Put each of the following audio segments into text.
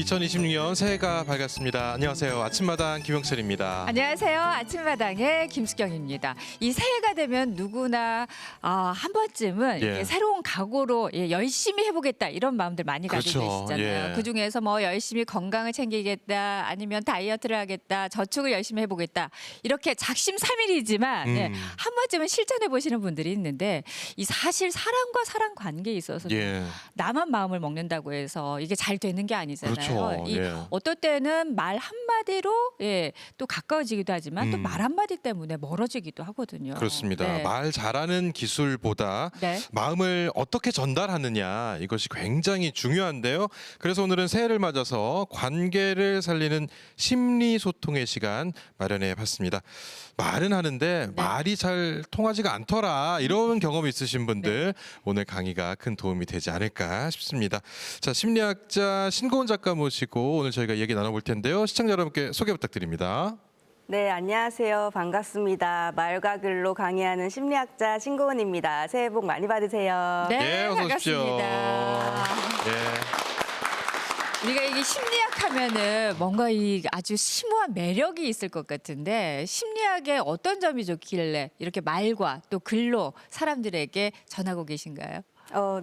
2026년 새해가 밝았습니다. 안녕하세요. 아침마당 김영철입니다. 안녕하세요. 아침마당의 김수경입니다. 이 새해가 되면 누구나 한 번쯤은 이렇게 새로운 각오로 열심히 해보겠다 이런 마음들 많이 가지고 그렇죠. 계시잖아요. 그중에서 뭐 열심히 건강을 챙기겠다 아니면 다이어트를 하겠다 저축을 열심히 해보겠다 이렇게 작심삼일이지만 한 번쯤은 실천해 보시는 분들이 있는데 이 사실 사람과 사람 관계에 있어서 나만 마음을 먹는다고 해서 이게 잘 되는 게 아니잖아요. 그렇죠. 어떨 때는 말 한마디로 또 가까워지기도 하지만 또 말 한마디 때문에 멀어지기도 하거든요. 그렇습니다. 네. 말 잘하는 기술보다 마음을 어떻게 전달하느냐 이것이 굉장히 중요한데요. 그래서 오늘은 새해를 맞아서 관계를 살리는 심리소통의 시간 마련해 봤습니다. 말은 하는데 말이 잘 통하지가 않더라 이런 경험이 있으신 분들 오늘 강의가 큰 도움이 되지 않을까 싶습니다. 자, 심리학자 신고은 작가 모시고 오늘 저희가 얘기 나눠볼 텐데요. 시청자 여러분께 소개 부탁드립니다. 네, 안녕하세요. 반갑습니다. 말과 글로 강의하는 심리학자 신고은입니다. 새해 복 많이 받으세요. 네, 어서 오십시오. 반갑습니다. 우리가 이게 심리학 하면은 뭔가 이 아주 심오한 매력이 있을 것 같은데 심리학의 어떤 점이 좋길래 이렇게 말과 또 글로 사람들에게 전하고 계신가요?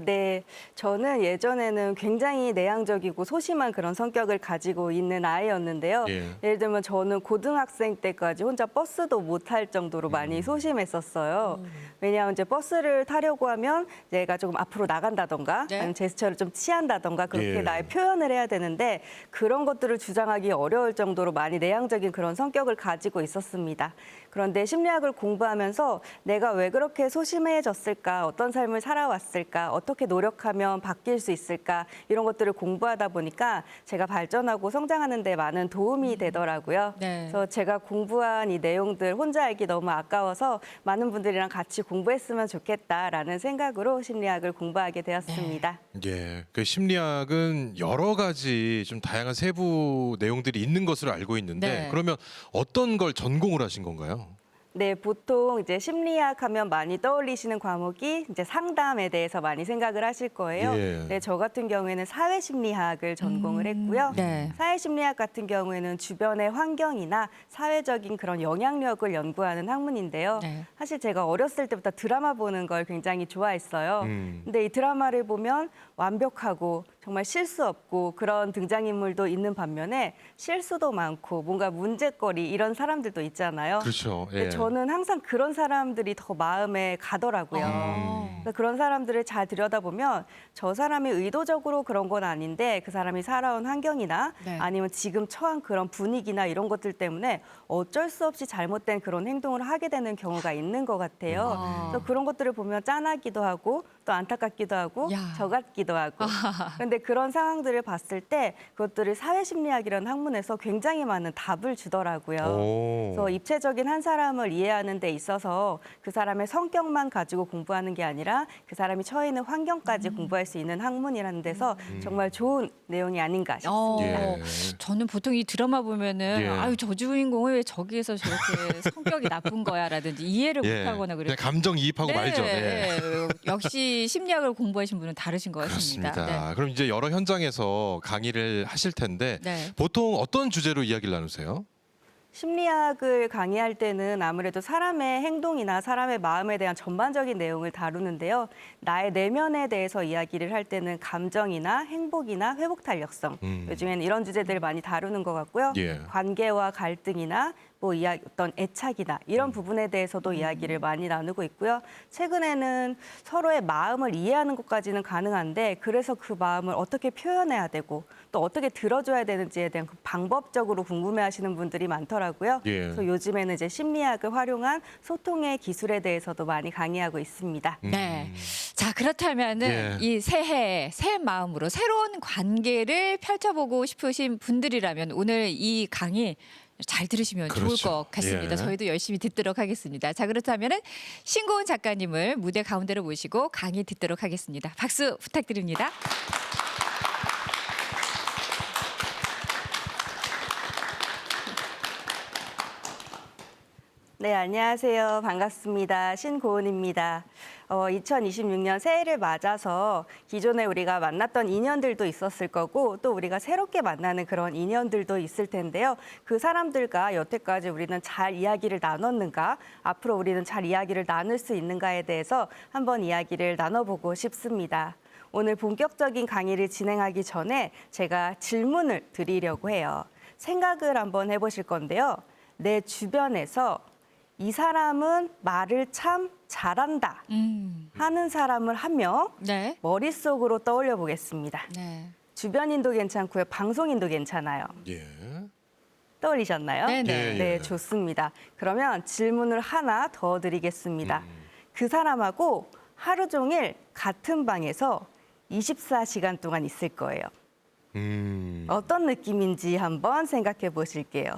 네. 저는 예전에는 굉장히 내향적이고 소심한 그런 성격을 가지고 있는 아이였는데요. 예를 들면 저는 고등학생 때까지 혼자 버스도 못 탈 정도로 많이 소심했었어요. 왜냐하면 이제 버스를 타려고 하면 내가 조금 앞으로 나간다던가 아니면 제스처를 좀 취한다던가 그렇게 나의 표현을 해야 되는데 그런 것들을 주장하기 어려울 정도로 많이 내향적인 그런 성격을 가지고 있었습니다. 그런데 심리학을 공부하면서 내가 왜 그렇게 소심해졌을까, 어떤 삶을 살아왔을까, 어떻게 노력하면 바뀔 수 있을까 이런 것들을 공부하다 보니까 제가 발전하고 성장하는 데 많은 도움이 되더라고요. 그래서 제가 공부한 이 내용들 혼자 알기 너무 아까워서 많은 분들이랑 같이 공부했으면 좋겠다라는 생각으로 심리학을 공부하게 되었습니다. 그 심리학은 여러 가지 좀 다양한 세부 내용들이 있는 것으로 알고 있는데 그러면 어떤 걸 전공을 하신 건가요? 네, 보통 이제 심리학 하면 많이 떠올리시는 과목이 이제 상담에 대해서 많이 생각을 하실 거예요. 네, 저 같은 경우에는 사회심리학을 전공을 했고요. 사회심리학 같은 경우에는 주변의 환경이나 사회적인 그런 영향력을 연구하는 학문인데요. 사실 제가 어렸을 때부터 드라마 보는 걸 굉장히 좋아했어요. 근데 이 드라마를 보면 완벽하고 정말 실수 없고 그런 등장인물도 있는 반면에 실수도 많고 뭔가 문제거리 이런 사람들도 있잖아요. 그렇죠. 저는 항상 그런 사람들이 더 마음에 가더라고요. 그래서 그런 사람들을 잘 들여다보면 저 사람이 의도적으로 그런 건 아닌데 그 사람이 살아온 환경이나 아니면 지금 처한 그런 분위기나 이런 것들 때문에 어쩔 수 없이 잘못된 그런 행동을 하게 되는 경우가 있는 것 같아요. 그래서 그런 것들을 보면 짠하기도 하고 또 안타깝기도 하고 저 같기도 하고. 그런데 그런 상황들을 봤을 때 그것들을 사회심리학이라는 학문에서 굉장히 많은 답을 주더라고요. 그래서 입체적인 한 사람을 이해하는 데 있어서 그 사람의 성격만 가지고 공부하는 게 아니라 그 사람이 처해 있는 환경까지 공부할 수 있는 학문이라는 데서 정말 좋은 내용이 아닌가 싶습니다. 저는 보통 이 드라마 보면은 아유 저 주인공은 왜 저기에서 저렇게 성격이 나쁜 거야라든지 이해를 못하거나 그래요. 그냥 감정이입하고 말죠. 역시 심리학을 공부하신 분은 다르신 것 같습니다. 그렇습니다. 그럼 이제 여러 현장에서 강의를 하실 텐데 보통 어떤 주제로 이야기를 나누세요? 심리학을 강의할 때는 아무래도 사람의 행동이나 사람의 마음에 대한 전반적인 내용을 다루는데요. 나의 내면에 대해서 이야기를 할 때는 감정이나 행복이나 회복 탄력성, 요즘에는 이런 주제들을 많이 다루는 것 같고요. 관계와 갈등이나 어떤 애착이나 이런 부분에 대해서도 이야기를 많이 나누고 있고요. 최근에는 서로의 마음을 이해하는 것까지는 가능한데 그래서 그 마음을 어떻게 표현해야 되고 또 어떻게 들어줘야 되는지에 대한 방법적으로 궁금해하시는 분들이 많더라고요. 그래서 요즘에는 이제 심리학을 활용한 소통의 기술에 대해서도 많이 강의하고 있습니다. 자, 그렇다면은 이 새해 새 마음으로 새로운 관계를 펼쳐보고 싶으신 분들이라면 오늘 이 강의 잘 들으시면 좋을 것 같습니다. 저희도 열심히 듣도록 하겠습니다. 자, 그렇다면은 신고은 작가님을 무대 가운데로 모시고 강의 듣도록 하겠습니다. 박수 부탁드립니다. 네, 안녕하세요. 반갑습니다. 신고은입니다. 2026년 새해를 맞아서 기존에 우리가 만났던 인연들도 있었을 거고 또 우리가 새롭게 만나는 그런 인연들도 있을 텐데요. 그 사람들과 여태까지 우리는 잘 이야기를 나눴는가, 앞으로 우리는 잘 이야기를 나눌 수 있는가에 대해서 한번 이야기를 나눠보고 싶습니다. 오늘 본격적인 강의를 진행하기 전에 제가 질문을 드리려고 해요. 생각을 한번 해보실 건데요. 내 주변에서 이 사람은 말을 참 잘한다 하는 사람을 한 명 네. 머릿속으로 떠올려 보겠습니다. 네. 주변인도 괜찮고요. 방송인도 괜찮아요. 예. 떠올리셨나요? 네네. 예, 네, 예. 좋습니다. 그러면 질문을 하나 더 드리겠습니다. 그 사람하고 하루 종일 같은 방에서 24시간 동안 있을 거예요. 어떤 느낌인지 한번 생각해 보실게요.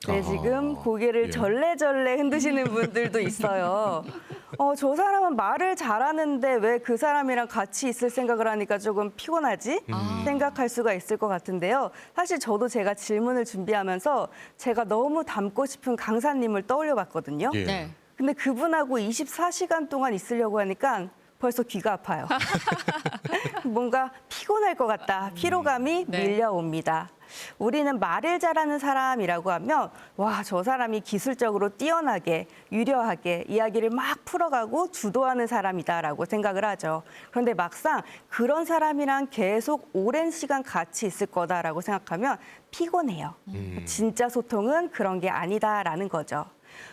네, 지금 고개를 예. 절레절레 흔드시는 분들도 있어요. 저 사람은 말을 잘하는데 왜 그 사람이랑 같이 있을 생각을 하니까 조금 피곤하지? 생각할 수가 있을 것 같은데요. 사실 저도 제가 질문을 준비하면서 제가 너무 닮고 싶은 강사님을 떠올려 봤거든요. 예. 네. 근데 그분하고 24시간 동안 있으려고 하니까 벌써 귀가 아파요. 뭔가 피곤할 것 같다. 피로감이 네. 밀려옵니다. 우리는 말을 잘하는 사람이라고 하면 와, 저 사람이 기술적으로 뛰어나게 유려하게 이야기를 막 풀어가고 주도하는 사람이다라고 생각을 하죠. 그런데 막상 그런 사람이랑 계속 오랜 시간 같이 있을 거다라고 생각하면 피곤해요. 진짜 소통은 그런 게 아니다라는 거죠.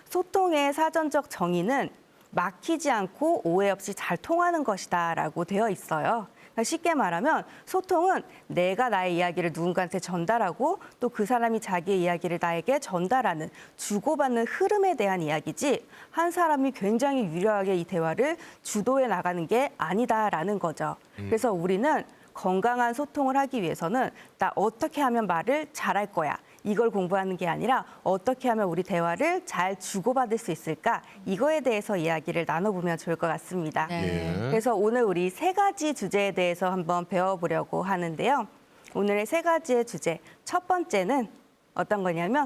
소통의 사전적 정의는 막히지 않고 오해 없이 잘 통하는 것이다라고 되어 있어요. 그러니까 쉽게 말하면 소통은 내가 나의 이야기를 누군가한테 전달하고 또 그 사람이 자기의 이야기를 나에게 전달하는 주고받는 흐름에 대한 이야기지 한 사람이 굉장히 유려하게 이 대화를 주도해 나가는 게 아니다라는 거죠. 그래서 우리는 건강한 소통을 하기 위해서는 나 어떻게 하면 말을 잘할 거야. 이걸 공부하는 게 아니라 어떻게 하면 우리 대화를 잘 주고받을 수 있을까? 이거에 대해서 이야기를 나눠보면 좋을 것 같습니다. 네. 그래서 오늘 우리 세 가지 주제에 대해서 한번 배워보려고 하는데요. 오늘의 세 가지의 주제, 첫 번째는 어떤 거냐면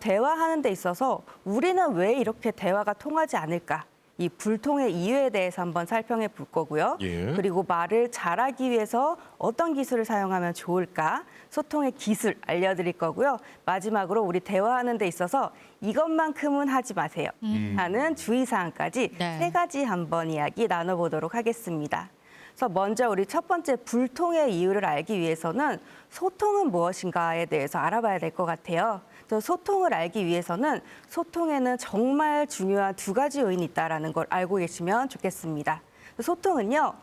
대화하는 데 있어서 우리는 왜 이렇게 대화가 통하지 않을까? 이 불통의 이유에 대해서 한번 살펴볼 거고요. 예. 그리고 말을 잘하기 위해서 어떤 기술을 사용하면 좋을까? 소통의 기술 알려드릴 거고요. 마지막으로 우리 대화하는 데 있어서 이것만큼은 하지 마세요 하는 주의사항까지 네. 세 가지 한번 이야기 나눠보도록 하겠습니다. 그래서 먼저 우리 첫 번째 불통의 이유를 알기 위해서는 소통은 무엇인가에 대해서 알아봐야 될 것 같아요. 그래서 소통을 알기 위해서는 소통에는 정말 중요한 두 가지 요인이 있다는 걸 알고 계시면 좋겠습니다. 소통은요,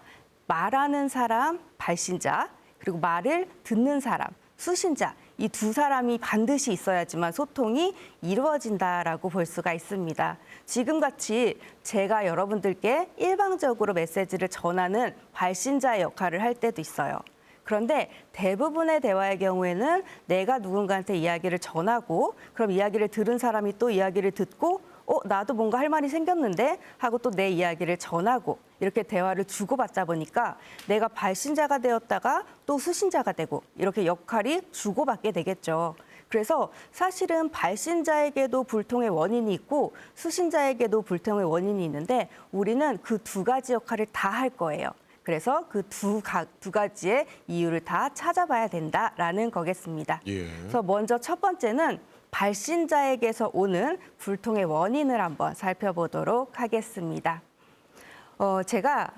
말하는 사람, 발신자, 그리고 말을 듣는 사람, 수신자, 이 두 사람이 반드시 있어야지만 소통이 이루어진다라고 볼 수가 있습니다. 지금같이 제가 여러분들께 일방적으로 메시지를 전하는 발신자의 역할을 할 때도 있어요. 그런데 대부분의 대화의 경우에는 내가 누군가한테 이야기를 전하고 그럼 이야기를 들은 사람이 또 이야기를 듣고 나도 뭔가 할 말이 생겼는데 하고 또 내 이야기를 전하고 이렇게 대화를 주고받다 보니까 내가 발신자가 되었다가 또 수신자가 되고 이렇게 역할이 주고받게 되겠죠. 그래서 사실은 발신자에게도 불통의 원인이 있고 수신자에게도 불통의 원인이 있는데 우리는 그 두 가지 역할을 다 할 거예요. 그래서 그 두 가지의 이유를 다 찾아봐야 된다라는 거겠습니다. 예. 그래서 먼저 첫 번째는 발신자에게서 오는 불통의 원인을 한번 살펴보도록 하겠습니다. 제가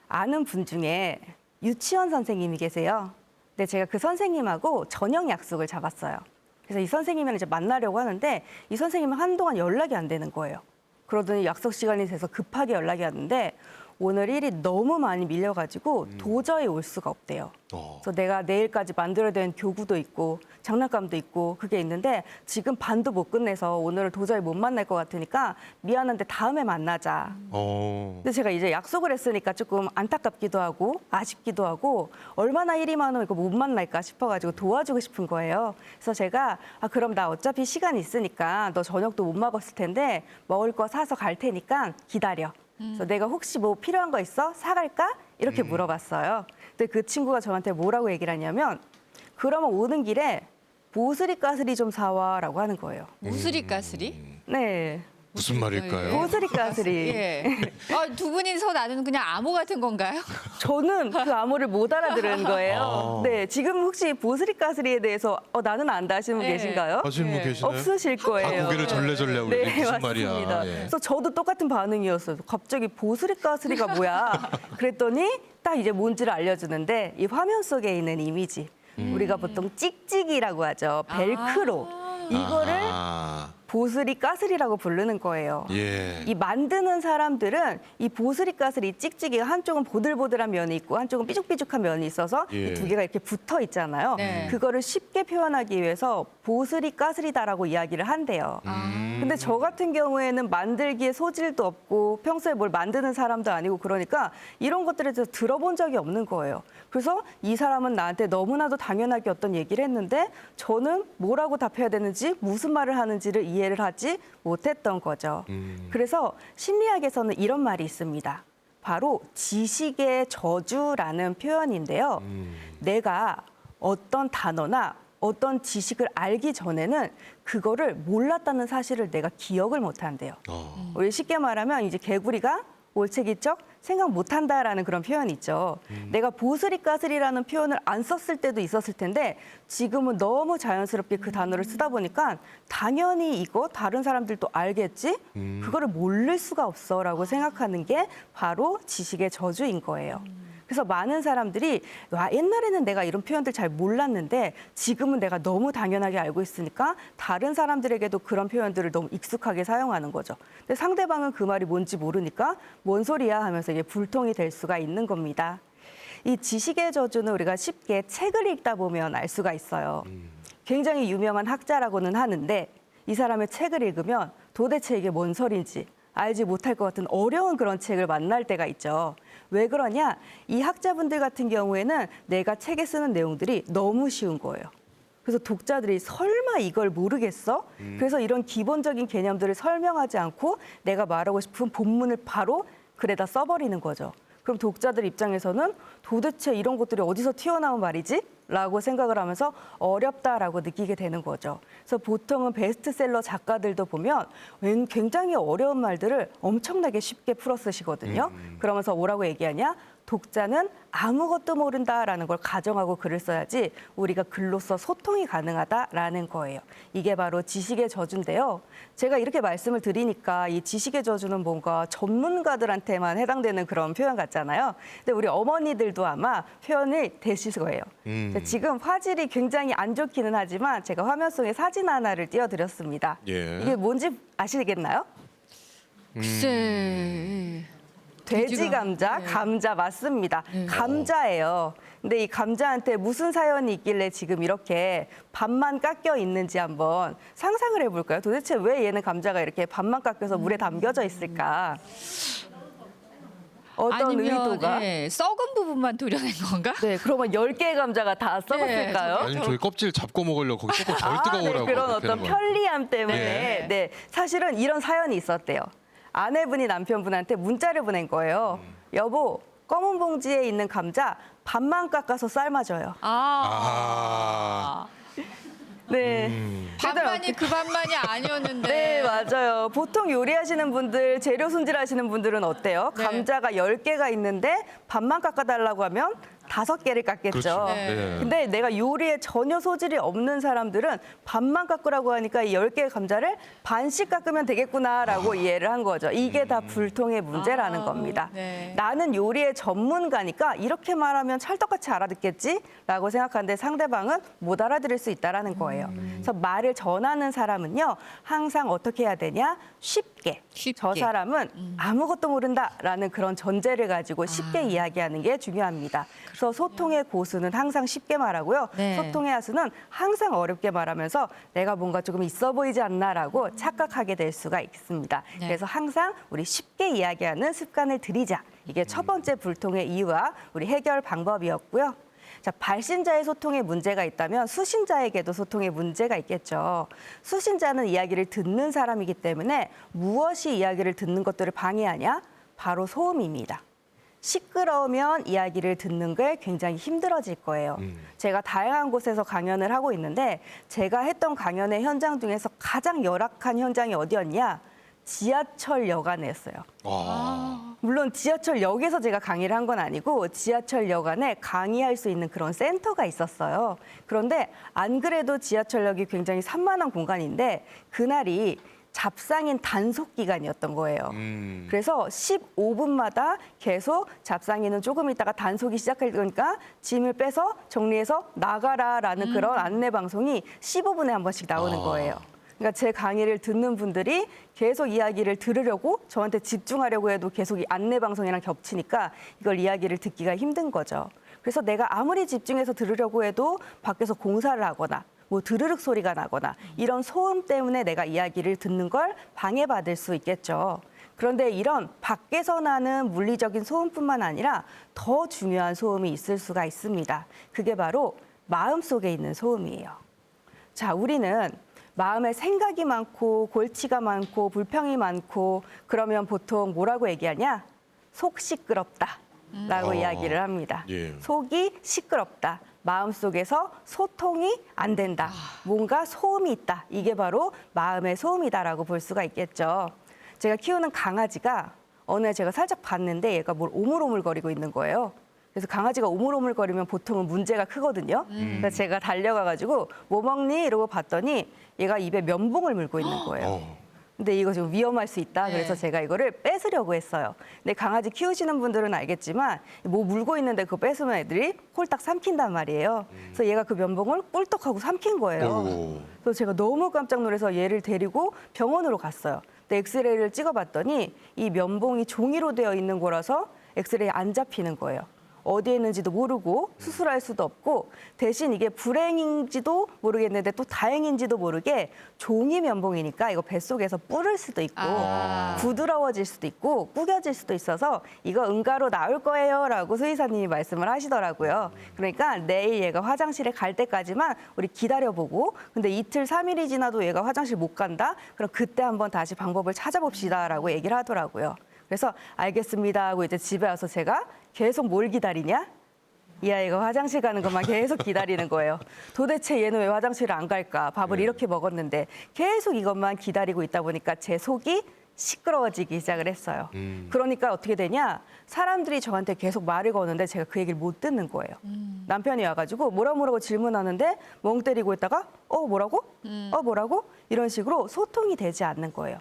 아는 분 중에 유치원 선생님이 계세요. 근데 제가 그 선생님하고 저녁 약속을 잡았어요. 그래서 이 선생님이랑 이제 만나려고 하는데 이 선생님은 한동안 연락이 안 되는 거예요. 그러더니 약속 시간이 돼서 급하게 연락이 왔는데 오늘 일이 너무 많이 밀려가지고 도저히 올 수가 없대요. 그래서 내가 내일까지 만들어야 되는 교구도 있고 장난감도 있고 그게 있는데 지금 반도 못 끝내서 오늘은 도저히 못 만날 것 같으니까 미안한데 다음에 만나자. 근데 제가 이제 약속을 했으니까 조금 안타깝기도 하고 아쉽기도 하고 얼마나 일이 많으면 이거 못 만날까 싶어가지고 도와주고 싶은 거예요. 그래서 제가 그럼 나 어차피 시간 있으니까 너 저녁도 못 먹었을 텐데 먹을 거 사서 갈 테니까 기다려. 그래서 내가 혹시 뭐 필요한 거 있어? 사갈까? 이렇게 물어봤어요. 근데 그 친구가 저한테 뭐라고 얘기를 하냐면 그러면 오는 길에 보스리 가스리 좀 사와라고 하는 거예요. 무스리 가스리? 네. 무슨 말일까요? 보스리 까스리. 예. 두 분이서 나누는 그냥 암호 같은 건가요? 저는 그 암호를 못 알아들은 거예요. 네, 지금 혹시 보스리 까스리에 대해서 나는 안다 하시는 분 네. 계신가요? 하시는 분 계시나요? 없으실 거예요. 고개를 절레절레 하고 네, 무슨 맞습니다. 말이야. 예. 그래서 저도 똑같은 반응이었어요. 갑자기 보스리 까스리가 뭐야? 그랬더니 딱 이제 뭔지를 알려주는데 이 화면 속에 있는 이미지. 우리가 보통 찍찍이라고 하죠. 벨크로. 이거를 보스리 까스리라고 부르는 거예요. 예. 이 만드는 사람들은 이 보스리 까스리 찍찍이가 한쪽은 보들보들한 면이 있고 한쪽은 삐죽삐죽한 면이 있어서 예. 이 두 개가 이렇게 붙어 있잖아요. 네. 그거를 쉽게 표현하기 위해서 보스리 까스리다라고 이야기를 한대요. 근데 저 같은 경우에는 만들기에 소질도 없고 평소에 뭘 만드는 사람도 아니고 그러니까 이런 것들에 대해서 들어본 적이 없는 거예요. 그래서 이 사람은 나한테 너무나도 당연하게 어떤 얘기를 했는데 저는 뭐라고 답해야 되는지 무슨 말을 하는지를 이해를 하지 못했던 거죠. 그래서 심리학에서는 이런 말이 있습니다. 바로 지식의 저주라는 표현인데요. 내가 어떤 단어나 어떤 지식을 알기 전에는 그거를 몰랐다는 사실을 내가 기억을 못한대요. 우리 쉽게 말하면 이제 개구리가 올챙이척 생각 못한다라는 그런 표현이 있죠. 내가 보스리 까스리라는 표현을 안 썼을 때도 있었을 텐데 지금은 너무 자연스럽게 그 단어를 쓰다 보니까 당연히 이거 다른 사람들도 알겠지? 그거를 모를 수가 없어라고 생각하는 게 바로 지식의 저주인 거예요. 그래서 많은 사람들이 옛날에는 내가 이런 표현들 잘 몰랐는데 지금은 내가 너무 당연하게 알고 있으니까 다른 사람들에게도 그런 표현들을 너무 익숙하게 사용하는 거죠. 근데 상대방은 그 말이 뭔지 모르니까 뭔 소리야 하면서 이게 불통이 될 수가 있는 겁니다. 이 지식의 저주는 우리가 쉽게 책을 읽다 보면 알 수가 있어요. 굉장히 유명한 학자라고는 하는데 이 사람의 책을 읽으면 도대체 이게 뭔 소린지 알지 못할 것 같은 어려운 그런 책을 만날 때가 있죠. 왜 그러냐? 이 학자분들 같은 경우에는 내가 책에 쓰는 내용들이 너무 쉬운 거예요. 그래서 독자들이 설마 이걸 모르겠어? 그래서 이런 기본적인 개념들을 설명하지 않고 내가 말하고 싶은 본문을 바로 글에다 써버리는 거죠. 그럼 독자들 입장에서는 도대체 이런 것들이 어디서 튀어나온 말이지? 라고 생각을 하면서 어렵다라고 느끼게 되는 거죠. 그래서 보통은 베스트셀러 작가들도 보면 굉장히 어려운 말들을 엄청나게 쉽게 풀어 쓰시거든요. 그러면서 뭐라고 얘기하냐? 독자는 아무것도 모른다라는 걸 가정하고 글을 써야지 우리가 글로써 소통이 가능하다라는 거예요. 이게 바로 지식의 저주인데요. 제가 이렇게 말씀을 드리니까 이 지식의 저주는 뭔가 전문가들한테만 해당되는 그런 표현 같잖아요. 근데 우리 어머니들도 아마 표현을 되실 거예요. 지금 화질이 굉장히 안 좋기는 하지만 제가 화면 속에 사진 하나를 띄워드렸습니다. 예. 이게 뭔지 아시겠나요? 글쎄. 돼지 감자, 감자 맞습니다. 감자예요. 근데 이 감자한테 무슨 사연이 있길래 지금 이렇게 반만 깎여 있는지 한번 상상을 해볼까요? 도대체 왜 얘는 감자가 이렇게 반만 깎여서 물에 담겨져 있을까? 어떤 아니면, 의도가? 썩은 부분만 도려낸 건가? 네, 그러면 10개의 감자가 다 썩었을까요? 아니면 저희 껍질 잡고 먹으려고 거기 조금 덜 뜨거우라고. 네, 그런 그렇게 어떤 하는 거예요. 편리함 때문에 예. 네, 사실은 이런 사연이 있었대요. 아내분이 남편분한테 문자를 보낸 거예요. 여보, 검은 봉지에 있는 감자 반만 깎아서 삶아줘요. 네. 반만이 그 반만이 아니었는데. 네, 맞아요. 보통 요리하시는 분들, 재료 손질하시는 분들은 어때요? 네. 감자가 10개가 있는데 반만 깎아달라고 하면 5개를 깎겠죠. 그렇죠. 네. 근데 내가 요리에 전혀 소질이 없는 사람들은 반만 깎으라고 하니까 이 10개의 감자를 반씩 깎으면 되겠구나라고 이해를 한 거죠. 이게 다 불통의 문제라는 겁니다. 네. 나는 요리의 전문가니까 이렇게 말하면 찰떡같이 알아듣겠지라고 생각하는데 상대방은 못 알아들을 수 있다라는 거예요. 그래서 말을 전하는 사람은요, 항상 어떻게 해야 되냐? 쉽게. 저 사람은 아무것도 모른다라는 그런 전제를 가지고 쉽게 이야기하는 게 중요합니다. 그래서 소통의 고수는 항상 쉽게 말하고요. 네. 소통의 하수는 항상 어렵게 말하면서 내가 뭔가 조금 있어 보이지 않나라고 착각하게 될 수가 있습니다. 네. 그래서 항상 우리 쉽게 이야기하는 습관을 들이자. 이게 첫 번째 불통의 이유와 우리 해결 방법이었고요. 자, 발신자의 소통에 문제가 있다면 수신자에게도 소통에 문제가 있겠죠. 수신자는 이야기를 듣는 사람이기 때문에 무엇이 이야기를 듣는 것들을 방해하냐? 바로 소음입니다. 시끄러우면 이야기를 듣는 게 굉장히 힘들어질 거예요. 제가 다양한 곳에서 강연을 하고 있는데 제가 했던 강연의 현장 중에서 가장 열악한 현장이 어디였냐? 지하철역 안에 했어요. 아. 물론 지하철역에서 제가 강의를 한 건 아니고 지하철역 안에 강의할 수 있는 그런 센터가 있었어요. 그런데 안 그래도 지하철역이 굉장히 산만한 공간인데 그날이 잡상인 단속 기간이었던 거예요. 그래서 15분마다 계속 잡상인은 조금 있다가 단속이 시작할 거니까 짐을 빼서 정리해서 나가라라는 그런 안내 방송이 15분에 한 번씩 나오는 거예요. 그러니까 제 강의를 듣는 분들이 계속 이야기를 들으려고 저한테 집중하려고 해도 계속 이 안내 방송이랑 겹치니까 이걸 이야기를 듣기가 힘든 거죠. 그래서 내가 아무리 집중해서 들으려고 해도 밖에서 공사를 하거나 뭐 드르륵 소리가 나거나 이런 소음 때문에 내가 이야기를 듣는 걸 방해받을 수 있겠죠. 그런데 이런 밖에서 나는 물리적인 소음뿐만 아니라 더 중요한 소음이 있을 수가 있습니다. 그게 바로 마음속에 있는 소음이에요. 자, 우리는 마음에 생각이 많고 골치가 많고 불평이 많고 그러면 보통 뭐라고 얘기하냐? 속 시끄럽다라고 이야기를 합니다. 예. 속이 시끄럽다. 마음속에서 소통이 안 된다. 뭔가 소음이 있다. 이게 바로 마음의 소음이다라고 볼 수가 있겠죠. 제가 키우는 강아지가 어느 날 제가 살짝 봤는데 얘가 뭘 오물오물거리고 있는 거예요. 그래서 강아지가 오물오물거리면 보통은 문제가 크거든요. 그래서 제가 달려가가지고 뭐 먹니? 이러고 봤더니 얘가 입에 면봉을 물고 있는 거예요. 근데 이거 좀 위험할 수 있다. 그래서 제가 이거를 뺏으려고 했어요. 근데 강아지 키우시는 분들은 알겠지만 뭐 물고 있는데 그거 뺏으면 애들이 홀딱 삼킨단 말이에요. 그래서 얘가 그 면봉을 꿀떡하고 삼킨 거예요. 그래서 제가 너무 깜짝 놀라서 얘를 데리고 병원으로 갔어요. 근데 엑스레이를 찍어봤더니 이 면봉이 종이로 되어 있는 거라서 엑스레이 안 잡히는 거예요. 어디에 있는지도 모르고 수술할 수도 없고 대신 이게 불행인지도 모르겠는데 또 다행인지도 모르게 종이 면봉이니까 이거 뱃속에서 불을 수도 있고 부드러워질 수도 있고 구겨질 수도 있어서 이거 응가로 나올 거예요 라고 수의사님이 말씀을 하시더라고요. 그러니까 내일 얘가 화장실에 갈 때까지만 우리 기다려보고 근데 이틀, 3일이 지나도 얘가 화장실 못 간다? 그럼 그때 한번 다시 방법을 찾아봅시다 라고 얘기를 하더라고요. 그래서 알겠습니다 하고 이제 집에 와서 제가 계속 뭘 기다리냐? 이 아이가 화장실 가는 것만 계속 기다리는 거예요. 도대체 얘는 왜 화장실을 안 갈까? 밥을 이렇게 먹었는데 계속 이것만 기다리고 있다 보니까 제 속이 시끄러워지기 시작을 했어요. 그러니까 어떻게 되냐? 사람들이 저한테 계속 말을 거는데 제가 그 얘기를 못 듣는 거예요. 남편이 와가지고 뭐라고 질문하는데 멍 때리고 있다가 뭐라고? 뭐라고? 이런 식으로 소통이 되지 않는 거예요.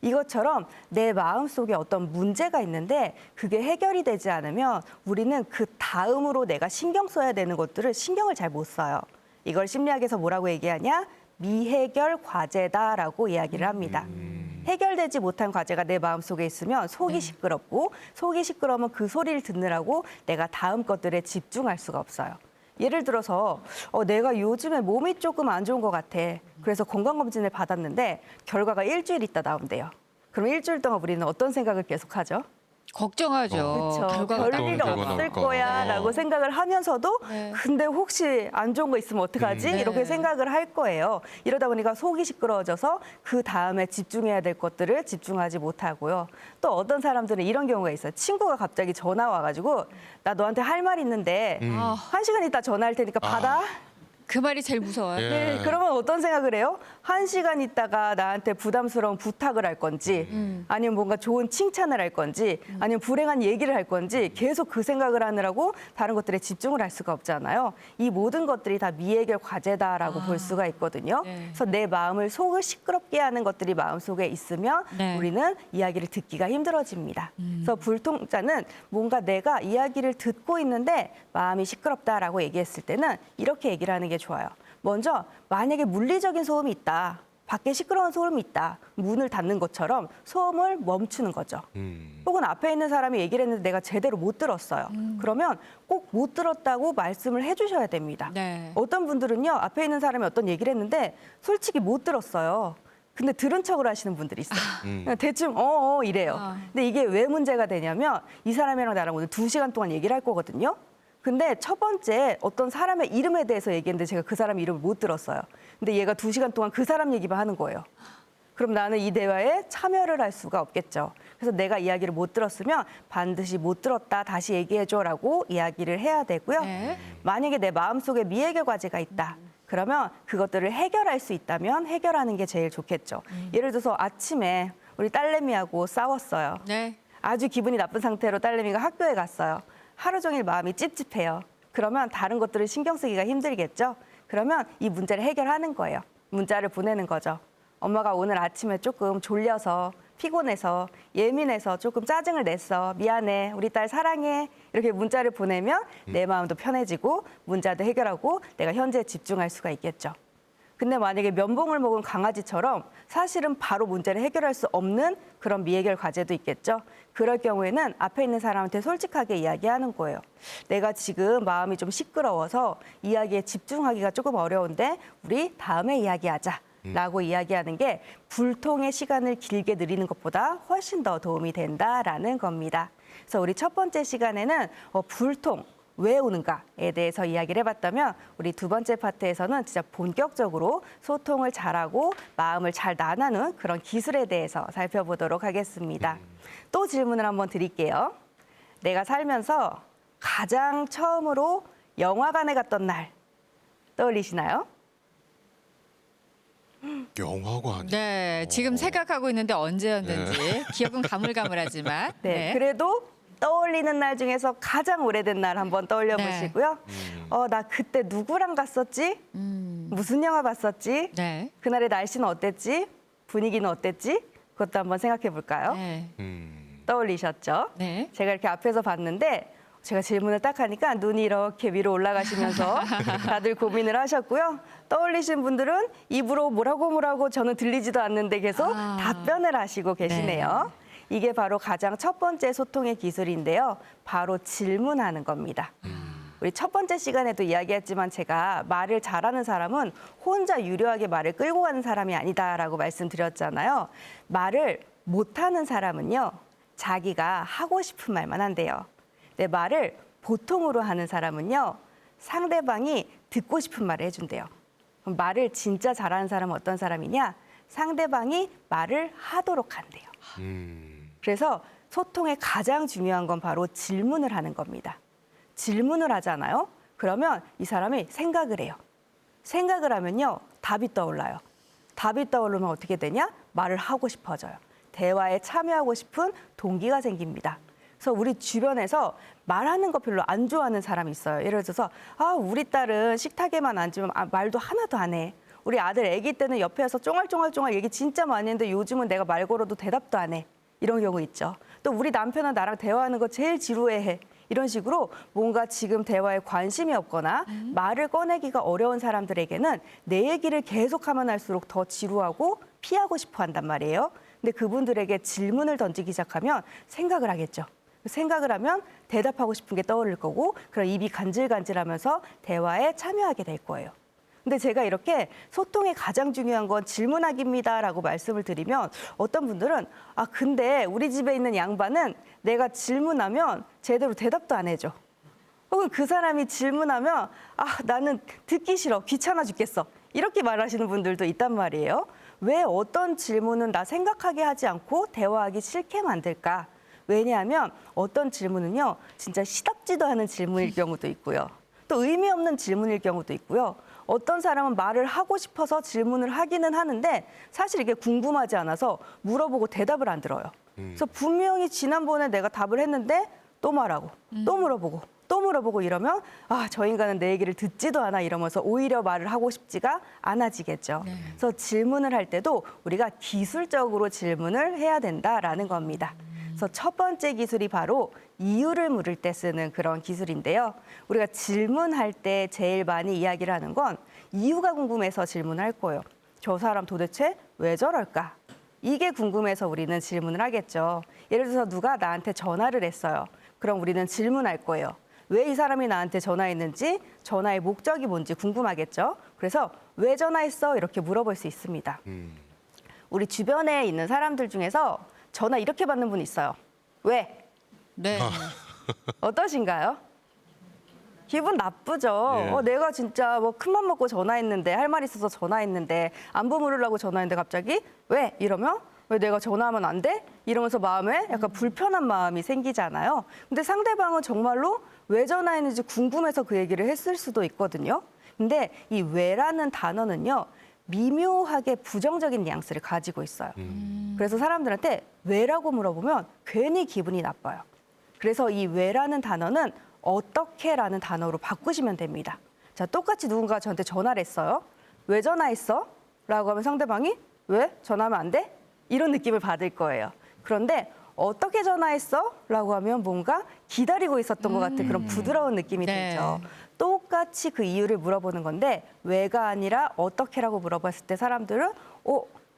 이것처럼 내 마음속에 어떤 문제가 있는데 그게 해결이 되지 않으면 우리는 그 다음으로 내가 신경 써야 되는 것들을 신경을 잘 못 써요. 이걸 심리학에서 뭐라고 얘기하냐? 미해결 과제다라고 이야기를 합니다. 해결되지 못한 과제가 내 마음속에 있으면 속이 시끄럽고 속이 시끄러우면 그 소리를 듣느라고 내가 다음 것들에 집중할 수가 없어요. 예를 들어서 내가 요즘에 몸이 조금 안 좋은 것 같아. 그래서 건강검진을 받았는데 결과가 일주일 있다 나온대요. 그럼 일주일 동안 우리는 어떤 생각을 계속하죠? 걱정하죠. 그렇죠. 결과가 별일 어떤 없을 결과가 거야라고 생각을 하면서도 네. 근데 혹시 안 좋은 거 있으면 어떡하지? 네. 이렇게 생각을 할 거예요. 이러다 보니까 속이 시끄러워져서 그 다음에 집중해야 될 것들을 집중하지 못하고요. 또 어떤 사람들은 이런 경우가 있어요. 친구가 갑자기 전화 와가지고 나 너한테 할 말 있는데 1시간 있다 전화할 테니까 받아. 그 말이 제일 무서워요. 예. 네, 그러면 어떤 생각을 해요? 1시간 있다가 나한테 부담스러운 부탁을 할 건지 아니면 뭔가 좋은 칭찬을 할 건지 아니면 불행한 얘기를 할 건지 계속 그 생각을 하느라고 다른 것들에 집중을 할 수가 없잖아요. 이 모든 것들이 다 미해결 과제다라고 볼 수가 있거든요. 네. 그래서 내 마음을 속을 시끄럽게 하는 것들이 마음속에 있으면 네. 우리는 이야기를 듣기가 힘들어집니다. 그래서 불통자는 뭔가 내가 이야기를 듣고 있는데 마음이 시끄럽다라고 얘기했을 때는 이렇게 얘기를 하는 게 좋아요. 먼저 만약에 물리적인 소음이 있다. 밖에 시끄러운 소음이 있다. 문을 닫는 것처럼 소음을 멈추는 거죠. 혹은 앞에 있는 사람이 얘기를 했는데 내가 제대로 못 들었어요. 그러면 꼭 못 들었다고 말씀을 해주셔야 됩니다. 네. 어떤 분들은요. 앞에 있는 사람이 어떤 얘기를 했는데 솔직히 못 들었어요. 근데 들은 척을 하시는 분들이 있어요. 그냥 대충 이래요. 근데 이게 왜 문제가 되냐면 이 사람이랑 나랑 오늘 2시간 동안 얘기를 할 거거든요. 근데 첫 번째 어떤 사람의 이름에 대해서 얘기했는데 제가 그 사람 이름을 못 들었어요. 근데 얘가 2시간 동안 그 사람 얘기만 하는 거예요. 그럼 나는 이 대화에 참여를 할 수가 없겠죠. 그래서 내가 이야기를 못 들었으면 반드시 못 들었다 다시 얘기해줘라고 이야기를 해야 되고요. 네. 만약에 내 마음속에 미해결 과제가 있다. 그러면 그것들을 해결할 수 있다면 해결하는 게 제일 좋겠죠. 예를 들어서 아침에 우리 딸내미하고 싸웠어요. 네. 아주 기분이 나쁜 상태로 딸내미가 학교에 갔어요. 하루 종일 마음이 찝찝해요. 그러면 다른 것들을 신경 쓰기가 힘들겠죠? 그러면 이 문제를 해결하는 거예요. 문자를 보내는 거죠. 엄마가 오늘 아침에 조금 졸려서 피곤해서 예민해서 조금 짜증을 냈어. 미안해. 우리 딸 사랑해. 이렇게 문자를 보내면 내 마음도 편해지고 문자도 해결하고 내가 현재에 집중할 수가 있겠죠. 근데 만약에 면봉을 먹은 강아지처럼 사실은 바로 문제를 해결할 수 없는 그런 미해결 과제도 있겠죠. 그럴 경우에는 앞에 있는 사람한테 솔직하게 이야기하는 거예요. 내가 지금 마음이 좀 시끄러워서 이야기에 집중하기가 조금 어려운데 우리 다음에 이야기하자. 라고 이야기하는 게 불통의 시간을 길게 늘리는 것보다 훨씬 더 도움이 된다라는 겁니다. 그래서 우리 첫 번째 시간에는 불통, 왜 오는가에 대해서 이야기를 해봤다면 우리 두 번째 파트에서는 진짜 본격적으로 소통을 잘하고 마음을 잘 나누는 그런 기술에 대해서 살펴보도록 하겠습니다. 또 질문을 한번 드릴게요. 내가 살면서 가장 처음으로 영화관에 갔던 날 떠올리시나요? 영화관. 네, 지금 생각하고 있는데 언제였는지 기억은 가물가물하지만. 네, 그래도 떠올리는 날 중에서 가장 오래된 날 한번 떠올려 보시고요. 나 그때 누구랑 갔었지? 무슨 영화 봤었지? 네. 그날의 날씨는 어땠지? 분위기는 어땠지? 그것도 한번 생각해 볼까요? 네. 떠올리셨죠? 네. 제가 이렇게 앞에서 봤는데 제가 질문을 딱 하니까 눈이 이렇게 위로 올라가시면서 다들 고민을 하셨고요. 떠올리신 분들은 입으로 뭐라고 저는 들리지도 않는데 계속 답변을 하시고 계시네요. 이게 바로 가장 첫 번째 소통의 기술인데요. 바로 질문하는 겁니다. 우리 첫 번째 시간에도 이야기했지만 제가 말을 잘하는 사람은 혼자 유려하게 말을 끌고 가는 사람이 아니다라고 말씀드렸잖아요. 말을 못하는 사람은요. 자기가 하고 싶은 말만 한대요. 내 말을 보통으로 하는 사람은요. 상대방이 듣고 싶은 말을 해준대요. 그럼 말을 진짜 잘하는 사람은 어떤 사람이냐? 상대방이 말을 하도록 한대요. 그래서 소통의 가장 중요한 건 바로 질문을 하는 겁니다. 질문을 하잖아요. 그러면 이 사람이 생각을 해요. 생각을 하면요. 답이 떠올라요. 답이 떠오르면 어떻게 되냐? 말을 하고 싶어져요. 대화에 참여하고 싶은 동기가 생깁니다. 그래서 우리 주변에서 말하는 거 별로 안 좋아하는 사람이 있어요. 예를 들어서 우리 딸은 식탁에만 앉으면 말도 하나도 안 해. 우리 아들 아기 때는 옆에서 쫑알쫑알 얘기 진짜 많이 했는데 요즘은 내가 말 걸어도 대답도 안 해. 이런 경우 있죠. 또 우리 남편은 나랑 대화하는 거 제일 지루해해. 이런 식으로 뭔가 지금 대화에 관심이 없거나 말을 꺼내기가 어려운 사람들에게는 내 얘기를 계속하면 할수록 더 지루하고 피하고 싶어 한단 말이에요. 근데 그분들에게 질문을 던지기 시작하면 생각을 하겠죠. 생각을 하면 대답하고 싶은 게 떠오를 거고 그럼 입이 간질간질하면서 대화에 참여하게 될 거예요. 근데 제가 이렇게 소통의 가장 중요한 건 질문하기입니다라고 말씀을 드리면 어떤 분들은 근데 우리 집에 있는 양반은 내가 질문하면 제대로 대답도 안 해줘. 혹은 그 사람이 질문하면 나는 듣기 싫어. 귀찮아 죽겠어. 이렇게 말하시는 분들도 있단 말이에요. 왜 어떤 질문은 나 생각하게 하지 않고 대화하기 싫게 만들까? 왜냐하면 어떤 질문은요. 진짜 시답지도 않은 질문일 경우도 있고요. 또 의미 없는 질문일 경우도 있고요. 어떤 사람은 말을 하고 싶어서 질문을 하기는 하는데 사실 이게 궁금하지 않아서 물어보고 대답을 안 들어요. 그래서 분명히 지난번에 내가 답을 했는데 또 말하고 또 물어보고 이러면 저 인간은 내 얘기를 듣지도 않아 이러면서 오히려 말을 하고 싶지가 않아지겠죠. 그래서 질문을 할 때도 우리가 기술적으로 질문을 해야 된다라는 겁니다. 그래서 첫 번째 기술이 바로 이유를 물을 때 쓰는 그런 기술인데요. 우리가 질문할 때 제일 많이 이야기를 하는 건 이유가 궁금해서 질문할 거예요. 저 사람 도대체 왜 저럴까? 이게 궁금해서 우리는 질문을 하겠죠. 예를 들어서 누가 나한테 전화를 했어요. 그럼 우리는 질문할 거예요. 왜 이 사람이 나한테 전화했는지, 전화의 목적이 뭔지 궁금하겠죠. 그래서 왜 전화했어? 이렇게 물어볼 수 있습니다. 우리 주변에 있는 사람들 중에서 전화 이렇게 받는 분 있어요. 왜? 네. 어떠신가요? 기분 나쁘죠. 내가 진짜 큰맘 먹고 전화했는데 할 말 있어서 전화했는데 안부 물으려고 전화했는데 갑자기 왜? 이러면 왜 내가 전화하면 안 돼? 이러면서 마음에 약간 불편한 마음이 생기잖아요. 근데 상대방은 정말로 왜 전화했는지 궁금해서 그 얘기를 했을 수도 있거든요. 근데 이 왜라는 단어는요. 미묘하게 부정적인 뉘앙스를 가지고 있어요. 그래서 사람들한테 왜라고 물어보면 괜히 기분이 나빠요. 그래서 이 왜라는 단어는 어떻게라는 단어로 바꾸시면 됩니다. 자, 똑같이 누군가 저한테 전화를 했어요. 왜 전화했어? 라고 하면 상대방이 왜? 전화하면 안 돼? 이런 느낌을 받을 거예요. 그런데 어떻게 전화했어? 라고 하면 뭔가 기다리고 있었던 것 같은 그런 부드러운 느낌이 네. 들죠. 똑같이 그 이유를 물어보는 건데 왜가 아니라 어떻게라고 물어봤을 때 사람들은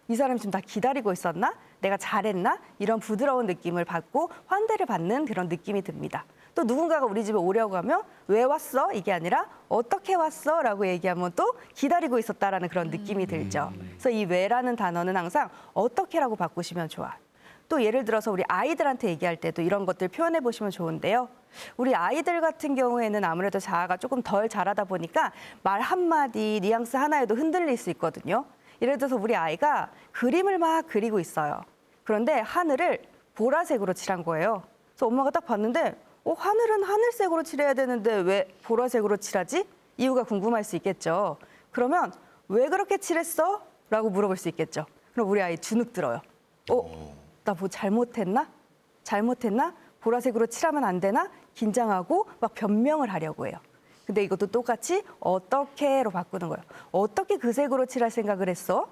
이 사람이 지금 나 기다리고 있었나? 내가 잘했나? 이런 부드러운 느낌을 받고 환대를 받는 그런 느낌이 듭니다. 또 누군가가 우리 집에 오려고 하면 왜 왔어? 이게 아니라 어떻게 왔어? 라고 얘기하면 또 기다리고 있었다라는 그런 느낌이 들죠. 그래서 이 왜라는 단어는 항상 어떻게라고 바꾸시면 좋아요. 또 예를 들어서 우리 아이들한테 얘기할 때도 이런 것들 표현해 보시면 좋은데요. 우리 아이들 같은 경우에는 아무래도 자아가 조금 덜 자라다 보니까 말 한마디, 뉘앙스 하나에도 흔들릴 수 있거든요. 예를 들어서 우리 아이가 그림을 막 그리고 있어요. 그런데 하늘을 보라색으로 칠한 거예요. 그래서 엄마가 딱 봤는데 하늘은 하늘색으로 칠해야 되는데 왜 보라색으로 칠하지? 이유가 궁금할 수 있겠죠. 그러면 왜 그렇게 칠했어? 라고 물어볼 수 있겠죠. 그럼 우리 아이 주눅 들어요. 나 뭐 잘못했나? 잘못했나? 보라색으로 칠하면 안 되나? 긴장하고 막 변명을 하려고 해요. 근데 이것도 똑같이 어떻게로 바꾸는 거예요. 어떻게 그 색으로 칠할 생각을 했어?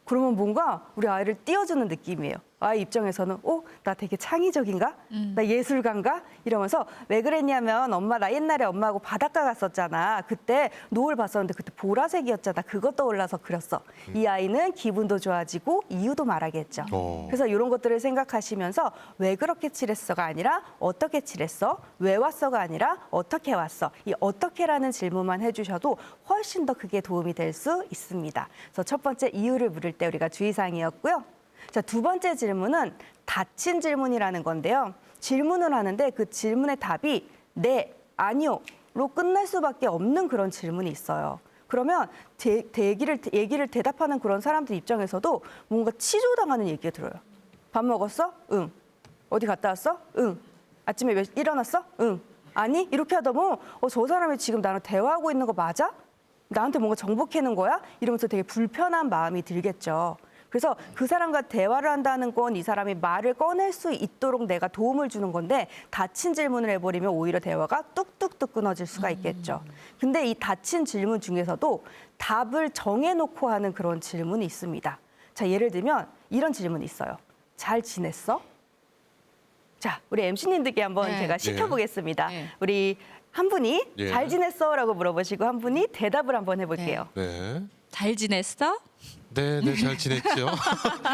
그러면 뭔가 우리 아이를 띄워주는 느낌이에요. 아이 입장에서는 나 되게 창의적인가? 나 예술가인가? 이러면서 왜 그랬냐면 나 옛날에 엄마하고 바닷가 갔었잖아. 그때 노을 봤었는데 그때 보라색이었잖아. 그것 떠올라서 그렸어. 이 아이는 기분도 좋아지고 이유도 말하겠죠. 그래서 이런 것들을 생각하시면서 왜 그렇게 칠했어가 아니라 어떻게 칠했어? 왜 왔어가 아니라 어떻게 왔어? 이 어떻게라는 질문만 해주셔도 훨씬 더 크게 도움이 될 수 있습니다. 그래서 첫 번째 이유를 물을 때 우리가 주의사항이었고요. 자, 두 번째 질문은 닫힌 질문이라는 건데요. 질문을 하는데 그 질문의 답이 네, 아니요로 끝날 수밖에 없는 그런 질문이 있어요. 그러면 얘기를 대답하는 그런 사람들 입장에서도 뭔가 치조당하는 얘기가 들어요. 밥 먹었어? 응. 어디 갔다 왔어? 응. 아침에 일어났어? 응. 아니? 이렇게 하다 보면 저 사람이 지금 나랑 대화하고 있는 거 맞아? 나한테 뭔가 정보 캐는 거야? 이러면서 되게 불편한 마음이 들겠죠. 그래서 그 사람과 대화를 한다는 건 이 사람이 말을 꺼낼 수 있도록 내가 도움을 주는 건데 닫힌 질문을 해버리면 오히려 대화가 뚝뚝뚝 끊어질 수가 있겠죠. 근데 이 닫힌 질문 중에서도 답을 정해놓고 하는 그런 질문이 있습니다. 자, 예를 들면 이런 질문이 있어요. 잘 지냈어? 자, 우리 MC님들께 한번 제가 시켜보겠습니다. 우리 한 분이 잘 지냈어? 라고 물어보시고 한 분이 대답을 한번 해볼게요. 잘 지냈어? 네, 잘 지냈죠.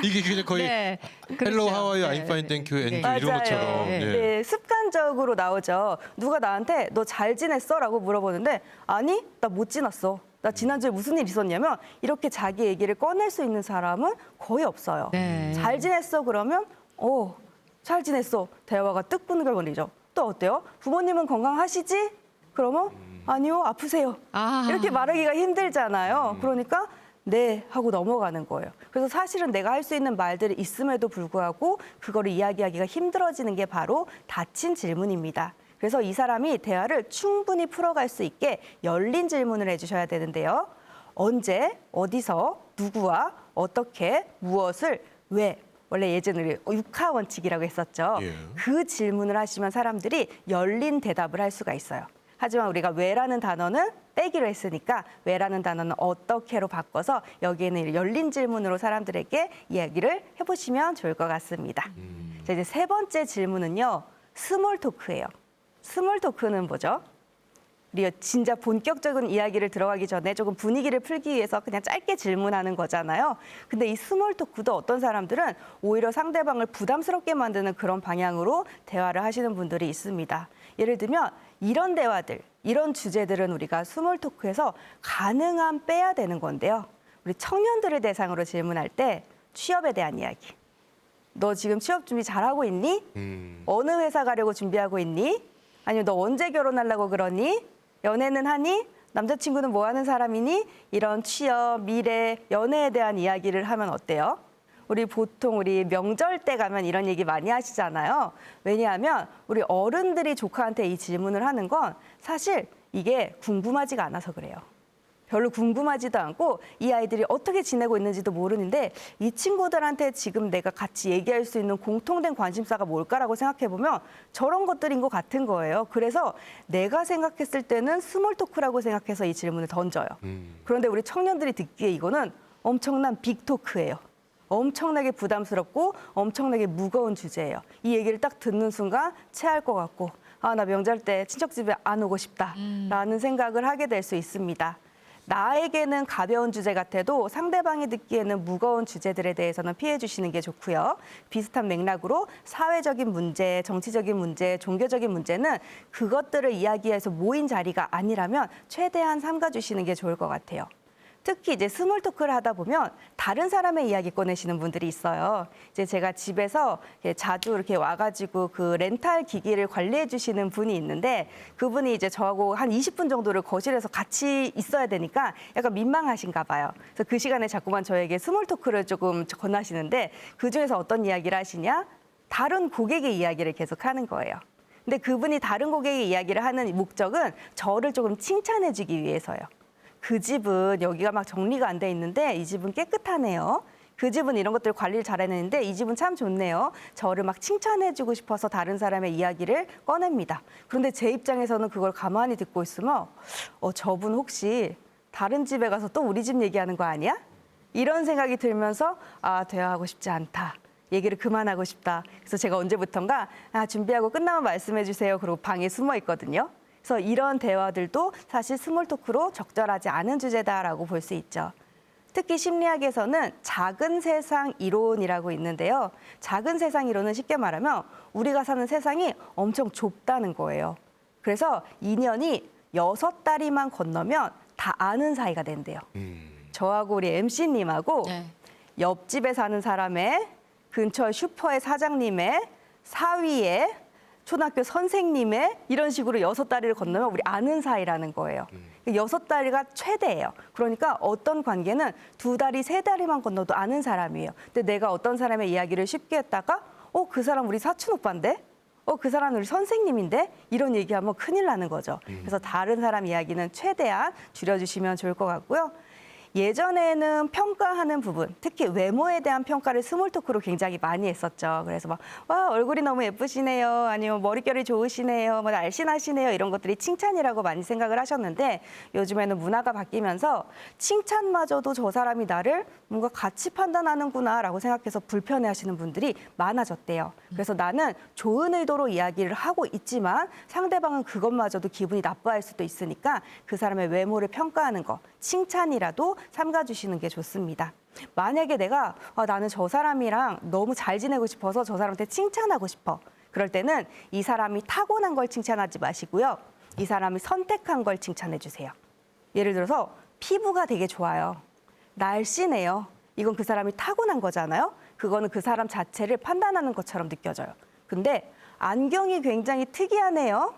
이게 그냥 거의 Hello, how are you? I'm fine, thank you. And you 이런 것처럼. 네, 습관적으로 나오죠. 누가 나한테 너 잘 지냈어? 라고 물어보는데 아니, 나 못 지났어. 나 지난주에 무슨 일 있었냐면 이렇게 자기 얘기를 꺼낼 수 있는 사람은 거의 없어요. 잘 지냈어? 그러면 잘 지냈어. 대화가 뚝 끊어버리죠. 또 어때요? 부모님은 건강하시지? 그러면 아니요, 아프세요. 이렇게 말하기가 힘들잖아요. 그러니까 네 하고 넘어가는 거예요. 그래서 사실은 내가 할 수 있는 말들이 있음에도 불구하고 그거를 이야기하기가 힘들어지는 게 바로 닫힌 질문입니다. 그래서 이 사람이 대화를 충분히 풀어갈 수 있게 열린 질문을 해주셔야 되는데요. 언제, 어디서, 누구와, 어떻게, 무엇을, 왜. 원래 예전에 육하 원칙이라고 했었죠. 그 질문을 하시면 사람들이 열린 대답을 할 수가 있어요. 하지만 우리가 왜라는 단어는 빼기로 했으니까 왜라는 단어는 어떻게로 바꿔서 여기에는 열린 질문으로 사람들에게 이야기를 해보시면 좋을 것 같습니다. 자, 이제 세 번째 질문은요. 스몰 토크예요. 스몰 토크는 뭐죠? 우리가 진짜 본격적인 이야기를 들어가기 전에 조금 분위기를 풀기 위해서 그냥 짧게 질문하는 거잖아요. 근데 이 스몰 토크도 어떤 사람들은 오히려 상대방을 부담스럽게 만드는 그런 방향으로 대화를 하시는 분들이 있습니다. 예를 들면 이런 대화들, 이런 주제들은 우리가 스몰 토크에서 가능한 빼야 되는 건데요. 우리 청년들을 대상으로 질문할 때 취업에 대한 이야기. 너 지금 취업 준비 잘하고 있니? 어느 회사 가려고 준비하고 있니? 아니면 너 언제 결혼하려고 그러니? 연애는 하니? 남자친구는 뭐 하는 사람이니? 이런 취업, 미래, 연애에 대한 이야기를 하면 어때요? 우리 보통 우리 명절 때 가면 이런 얘기 많이 하시잖아요. 왜냐하면 우리 어른들이 조카한테 이 질문을 하는 건 사실 이게 궁금하지가 않아서 그래요. 별로 궁금하지도 않고 이 아이들이 어떻게 지내고 있는지도 모르는데 이 친구들한테 지금 내가 같이 얘기할 수 있는 공통된 관심사가 뭘까라고 생각해보면 저런 것들인 것 같은 거예요. 그래서 내가 생각했을 때는 스몰 토크라고 생각해서 이 질문을 던져요. 그런데 우리 청년들이 듣기에 이거는 엄청난 빅토크예요. 엄청나게 부담스럽고 엄청나게 무거운 주제예요. 이 얘기를 딱 듣는 순간 체할 것 같고 아, 나 명절 때 친척 집에 안 오고 싶다라는 생각을 하게 될 수 있습니다. 나에게는 가벼운 주제 같아도 상대방이 듣기에는 무거운 주제들에 대해서는 피해 주시는 게 좋고요. 비슷한 맥락으로 사회적인 문제, 정치적인 문제, 종교적인 문제는 그것들을 이야기해서 모인 자리가 아니라면 최대한 삼가 주시는 게 좋을 것 같아요. 특히 이제 스몰 토크를 하다 보면 다른 사람의 이야기 꺼내시는 분들이 있어요. 이제 제가 집에서 자주 이렇게 와가지고 그 렌탈 기기를 관리해 주시는 분이 있는데 그분이 이제 저하고 한 20분 정도를 거실에서 같이 있어야 되니까 약간 민망하신가 봐요. 그래서 그 시간에 자꾸만 저에게 스몰 토크를 조금 권하시는데 그중에서 어떤 이야기를 하시냐? 다른 고객의 이야기를 계속 하는 거예요. 근데 그분이 다른 고객의 이야기를 하는 목적은 저를 조금 칭찬해 주기 위해서요. 그 집은 여기가 막 정리가 안 돼 있는데 이 집은 깨끗하네요. 그 집은 이런 것들 관리를 잘 해내는데 이 집은 참 좋네요. 저를 막 칭찬해주고 싶어서 다른 사람의 이야기를 꺼냅니다. 그런데 제 입장에서는 그걸 가만히 듣고 있으면 저분 혹시 다른 집에 가서 또 우리 집 얘기하는 거 아니야? 이런 생각이 들면서 아, 대화하고 싶지 않다. 얘기를 그만하고 싶다. 그래서 제가 언제부턴가 준비하고 끝나면 말씀해 주세요. 그러고 방에 숨어 있거든요. 그래서 이런 대화들도 사실 스몰 토크로 적절하지 않은 주제다라고 볼 수 있죠. 특히 심리학에서는 작은 세상 이론이라고 있는데요. 작은 세상 이론은 쉽게 말하면 우리가 사는 세상이 엄청 좁다는 거예요. 그래서 인연이 6다리만 건너면 다 아는 사이가 된대요. 저하고 우리 MC님하고 네. 옆집에 사는 사람의 근처 슈퍼의 사장님의 사위의 초등학교 선생님의 이런 식으로 6다리를 건너면 우리 아는 사이라는 거예요. 6다리가 최대예요. 그러니까 어떤 관계는 2다리, 3다리만 건너도 아는 사람이에요. 근데 내가 어떤 사람의 이야기를 쉽게 했다가 그 사람 우리 사촌 오빠인데? 그 사람 우리 선생님인데? 이런 얘기하면 큰일 나는 거죠. 그래서 다른 사람 이야기는 최대한 줄여주시면 좋을 것 같고요. 예전에는 평가하는 부분, 특히 외모에 대한 평가를 스몰 토크로 굉장히 많이 했었죠. 그래서 막, 와, 얼굴이 너무 예쁘시네요. 아니면 머릿결이 좋으시네요. 뭐 날씬하시네요. 이런 것들이 칭찬이라고 많이 생각을 하셨는데 요즘에는 문화가 바뀌면서 칭찬마저도 저 사람이 나를 뭔가 같이 판단하는구나라고 생각해서 불편해하시는 분들이 많아졌대요. 그래서 나는 좋은 의도로 이야기를 하고 있지만 상대방은 그것마저도 기분이 나빠할 수도 있으니까 그 사람의 외모를 평가하는 거, 칭찬이라도 삼가주시는 게 좋습니다. 만약에 내가 나는 저 사람이랑 너무 잘 지내고 싶어서 저 사람한테 칭찬하고 싶어. 그럴 때는 이 사람이 타고난 걸 칭찬하지 마시고요. 이 사람이 선택한 걸 칭찬해 주세요. 예를 들어서 피부가 되게 좋아요. 날씬해요. 이건 그 사람이 타고난 거잖아요. 그거는 그 사람 자체를 판단하는 것처럼 느껴져요. 근데 안경이 굉장히 특이하네요.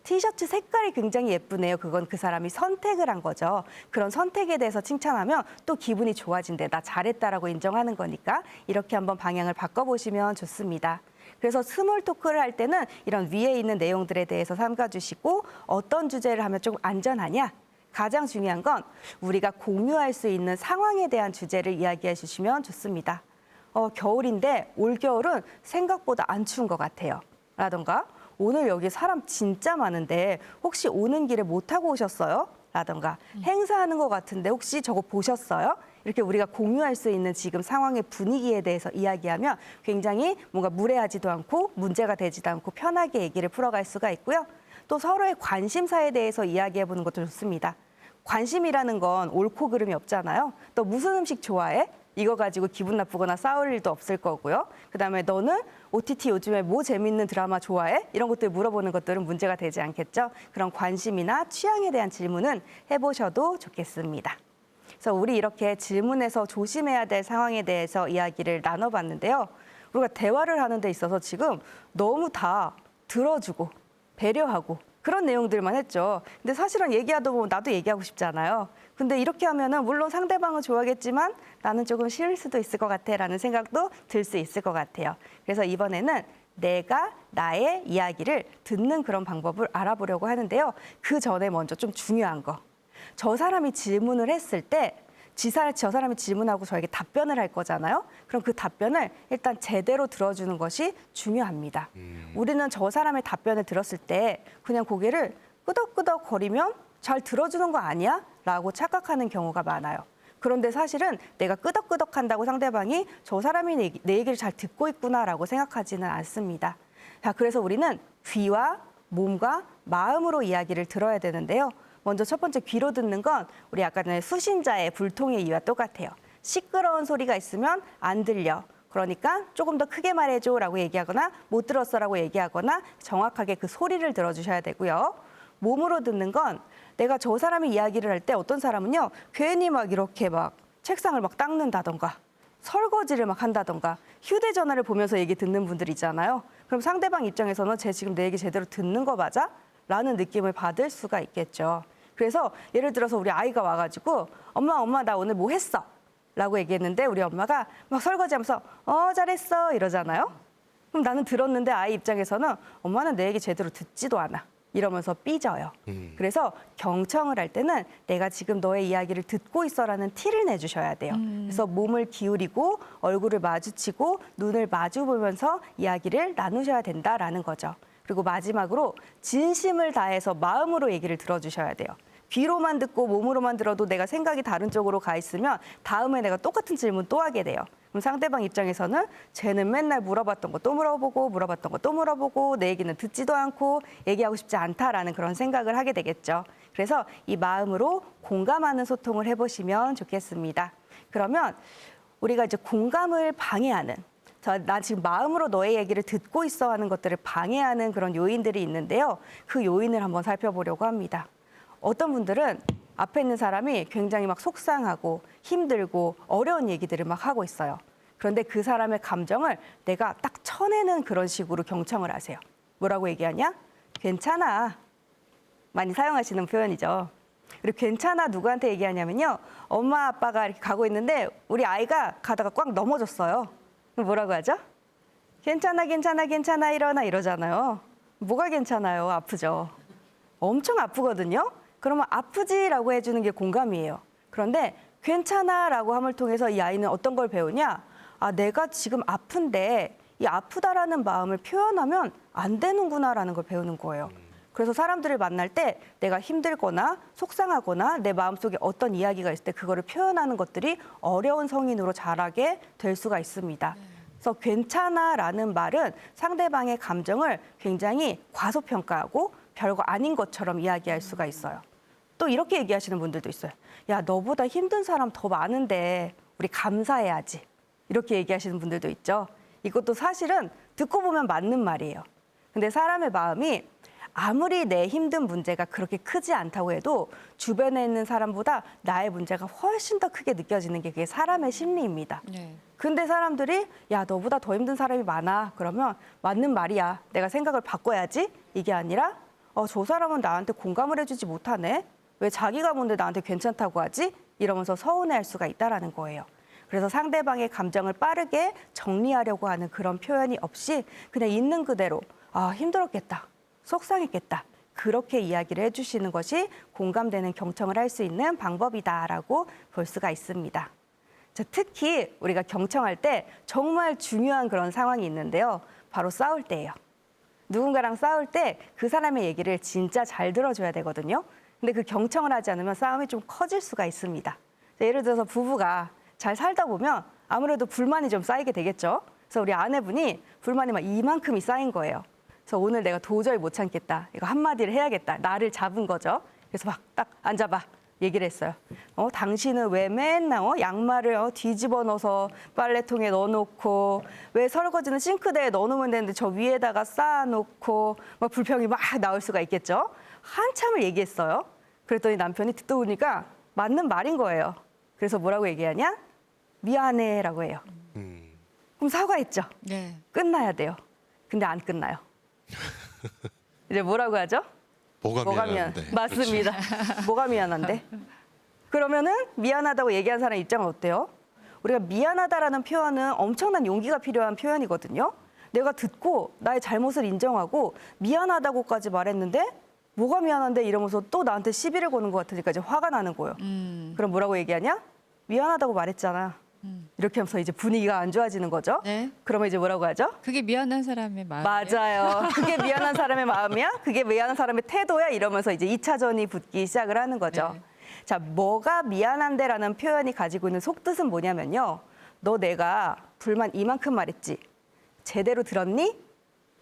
티셔츠 색깔이 굉장히 예쁘네요. 그건 그 사람이 선택을 한 거죠. 그런 선택에 대해서 칭찬하면 또 기분이 좋아진대. 나 잘했다라고 인정하는 거니까 이렇게 한번 방향을 바꿔보시면 좋습니다. 그래서 스몰 토크를 할 때는 이런 위에 있는 내용들에 대해서 삼가주시고 어떤 주제를 하면 조금 안전하냐? 가장 중요한 건 우리가 공유할 수 있는 상황에 대한 주제를 이야기해 주시면 좋습니다. 겨울인데 올겨울은 생각보다 안 추운 것 같아요. 라던가 오늘 여기 사람 진짜 많은데 혹시 오는 길에 못 타고 오셨어요? 라던가 행사하는 것 같은데 혹시 저거 보셨어요? 이렇게 우리가 공유할 수 있는 지금 상황의 분위기에 대해서 이야기하면 굉장히 뭔가 무례하지도 않고 문제가 되지도 않고 편하게 얘기를 풀어갈 수가 있고요. 또 서로의 관심사에 대해서 이야기해보는 것도 좋습니다. 관심이라는 건 옳고 그름이 없잖아요. 또 무슨 음식 좋아해? 이거 가지고 기분 나쁘거나 싸울 일도 없을 거고요. 그다음에 너는 OTT 요즘에 뭐 재밌는 드라마 좋아해? 이런 것들 물어보는 것들은 문제가 되지 않겠죠. 그런 관심이나 취향에 대한 질문은 해보셔도 좋겠습니다. 그래서 우리 이렇게 질문에서 조심해야 될 상황에 대해서 이야기를 나눠봤는데요. 우리가 대화를 하는 데 있어서 지금 너무 다 들어주고 배려하고 그런 내용들만 했죠. 근데 사실은 얘기하다 보면 나도 얘기하고 싶잖아요. 근데 이렇게 하면은 물론 상대방은 좋아하겠지만 나는 조금 싫을 수도 있을 것 같아라는 생각도 들 수 있을 것 같아요. 그래서 이번에는 내가 나의 이야기를 듣는 그런 방법을 알아보려고 하는데요. 그 전에 먼저 좀 중요한 거. 저 사람이 질문을 했을 때 저 사람이 질문하고 저에게 답변을 할 거잖아요. 그럼 그 답변을 일단 제대로 들어주는 것이 중요합니다. 우리는 저 사람의 답변을 들었을 때 그냥 고개를 끄덕끄덕 거리면 잘 들어주는 거 아니야? 라고 착각하는 경우가 많아요. 그런데 사실은 내가 끄덕끄덕한다고 상대방이 저 사람이 내 얘기를 잘 듣고 있구나라고 생각하지는 않습니다. 자, 그래서 우리는 귀와 몸과 마음으로 이야기를 들어야 되는데요. 먼저 첫 번째 귀로 듣는 건 우리 아까 전에 수신자의 불통의 이유와 똑같아요. 시끄러운 소리가 있으면 안 들려. 그러니까 조금 더 크게 말해줘라고 얘기하거나 못 들었어라고 얘기하거나 정확하게 그 소리를 들어주셔야 되고요. 몸으로 듣는 건 내가 저 사람이 이야기를 할 때 어떤 사람은요. 괜히 막 이렇게 막 책상을 막 닦는다던가 설거지를 막 한다던가 휴대전화를 보면서 얘기 듣는 분들 있잖아요. 그럼 상대방 입장에서는 쟤 지금 내 얘기 제대로 듣는 거 맞아? 라는 느낌을 받을 수가 있겠죠. 그래서 예를 들어서 우리 아이가 와가지고 엄마 나 오늘 뭐 했어? 라고 얘기했는데 우리 엄마가 막 설거지하면서 잘했어 이러잖아요. 그럼 나는 들었는데 아이 입장에서는 엄마는 내 얘기 제대로 듣지도 않아. 이러면서 삐져요. 그래서 경청을 할 때는 내가 지금 너의 이야기를 듣고 있어라는 티를 내주셔야 돼요. 그래서 몸을 기울이고 얼굴을 마주치고 눈을 마주 보면서 이야기를 나누셔야 된다라는 거죠. 그리고 마지막으로 진심을 다해서 마음으로 얘기를 들어주셔야 돼요. 귀로만 듣고 몸으로만 들어도 내가 생각이 다른 쪽으로 가 있으면 다음에 내가 똑같은 질문 또 하게 돼요. 그럼 상대방 입장에서는 쟤는 맨날 물어봤던 거 또 물어보고 물어봤던 거 또 물어보고 내 얘기는 듣지도 않고 얘기하고 싶지 않다라는 그런 생각을 하게 되겠죠. 그래서 이 마음으로 공감하는 소통을 해보시면 좋겠습니다. 그러면 우리가 이제 공감을 방해하는 나 지금 마음으로 너의 얘기를 듣고 있어 하는 것들을 방해하는 그런 요인들이 있는데요. 그 요인을 한번 살펴보려고 합니다. 어떤 분들은 앞에 있는 사람이 굉장히 막 속상하고 힘들고 어려운 얘기들을 막 하고 있어요. 그런데 그 사람의 감정을 내가 딱 쳐내는 그런 식으로 경청을 하세요. 뭐라고 얘기하냐? 괜찮아. 많이 사용하시는 표현이죠. 그리고 괜찮아 누구한테 얘기하냐면요. 엄마 아빠가 이렇게 가고 있는데 우리 아이가 가다가 꽉 넘어졌어요. 그럼 뭐라고 하죠? 괜찮아 일어나 이러잖아요. 뭐가 괜찮아요? 아프죠. 엄청 아프거든요. 그러면 아프지라고 해주는 게 공감이에요. 그런데 괜찮아라고 함을 통해서 이 아이는 어떤 걸 배우냐? 아, 내가 지금 아픈데 이 아프다라는 마음을 표현하면 안 되는구나라는 걸 배우는 거예요. 그래서 사람들을 만날 때 내가 힘들거나 속상하거나 내 마음속에 어떤 이야기가 있을 때 그거를 표현하는 것들이 어려운 성인으로 자라게 될 수가 있습니다. 그래서 괜찮아라는 말은 상대방의 감정을 굉장히 과소평가하고 별거 아닌 것처럼 이야기할 수가 있어요. 또 이렇게 얘기하시는 분들도 있어요. 야, 너보다 힘든 사람 더 많은데 우리 감사해야지. 이렇게 얘기하시는 분들도 있죠. 이것도 사실은 듣고 보면 맞는 말이에요. 근데 사람의 마음이 아무리 내 힘든 문제가 그렇게 크지 않다고 해도 주변에 있는 사람보다 나의 문제가 훨씬 더 크게 느껴지는 게 그게 사람의 심리입니다. 네. 근데 사람들이 야, 너보다 더 힘든 사람이 많아. 그러면 맞는 말이야. 내가 생각을 바꿔야지. 이게 아니라 저 사람은 나한테 공감을 해주지 못하네. 왜 자기가 뭔데 나한테 괜찮다고 하지? 이러면서 서운해할 수가 있다라는 거예요. 그래서 상대방의 감정을 빠르게 정리하려고 하는 그런 표현이 없이 그냥 있는 그대로 힘들었겠다. 속상했겠다. 그렇게 이야기를 해주시는 것이 공감되는 경청을 할 수 있는 방법이다라고 볼 수가 있습니다. 자, 특히 우리가 경청할 때 정말 중요한 그런 상황이 있는데요. 바로 싸울 때예요. 누군가랑 싸울 때 그 사람의 얘기를 진짜 잘 들어줘야 되거든요. 근데 그 경청을 하지 않으면 싸움이 좀 커질 수가 있습니다. 자, 예를 들어서 부부가 잘 살다 보면 아무래도 불만이 좀 쌓이게 되겠죠. 그래서 우리 아내분이 불만이 막 이만큼이 쌓인 거예요. 그래서 오늘 내가 도저히 못 참겠다. 이거 한마디를 해야겠다. 나를 잡은 거죠. 그래서 막 딱 앉아봐. 얘기를 했어요. 당신은 왜 맨날 양말을 뒤집어 넣어서 빨래통에 넣어놓고 왜 설거지는 싱크대에 넣어놓으면 되는데 저 위에다가 쌓아놓고 막 불평이 막 나올 수가 있겠죠. 한참을 얘기했어요. 그랬더니 남편이 듣다 보니까 맞는 말인 거예요. 그래서 뭐라고 얘기하냐? 미안해라고 해요. 그럼 사과했죠. 네. 끝나야 돼요. 근데 안 끝나요. 이제 뭐라고 하죠? 뭐가 미안한데. 맞습니다. 뭐가 미안한데? 그러면은 미안하다고 얘기한 사람 입장은 어때요? 우리가 미안하다라는 표현은 엄청난 용기가 필요한 표현이거든요. 내가 듣고 나의 잘못을 인정하고 미안하다고까지 말했는데 뭐가 미안한데 이러면서 또 나한테 시비를 거는 것 같으니까 이제 화가 나는 거예요. 그럼 뭐라고 얘기하냐? 미안하다고 말했잖아. 이렇게 하면서 이제 분위기가 안 좋아지는 거죠. 네. 그러면 이제 뭐라고 하죠? 그게 미안한 사람의 마음. 맞아요. 그게 미안한 사람의 마음이야? 그게 미안한 사람의 태도야? 이러면서 이제 2차전이 붙기 시작을 하는 거죠. 네. 자, 뭐가 미안한데라는 표현이 가지고 있는 속뜻은 뭐냐면요. 너 내가 불만 이만큼 말했지? 제대로 들었니?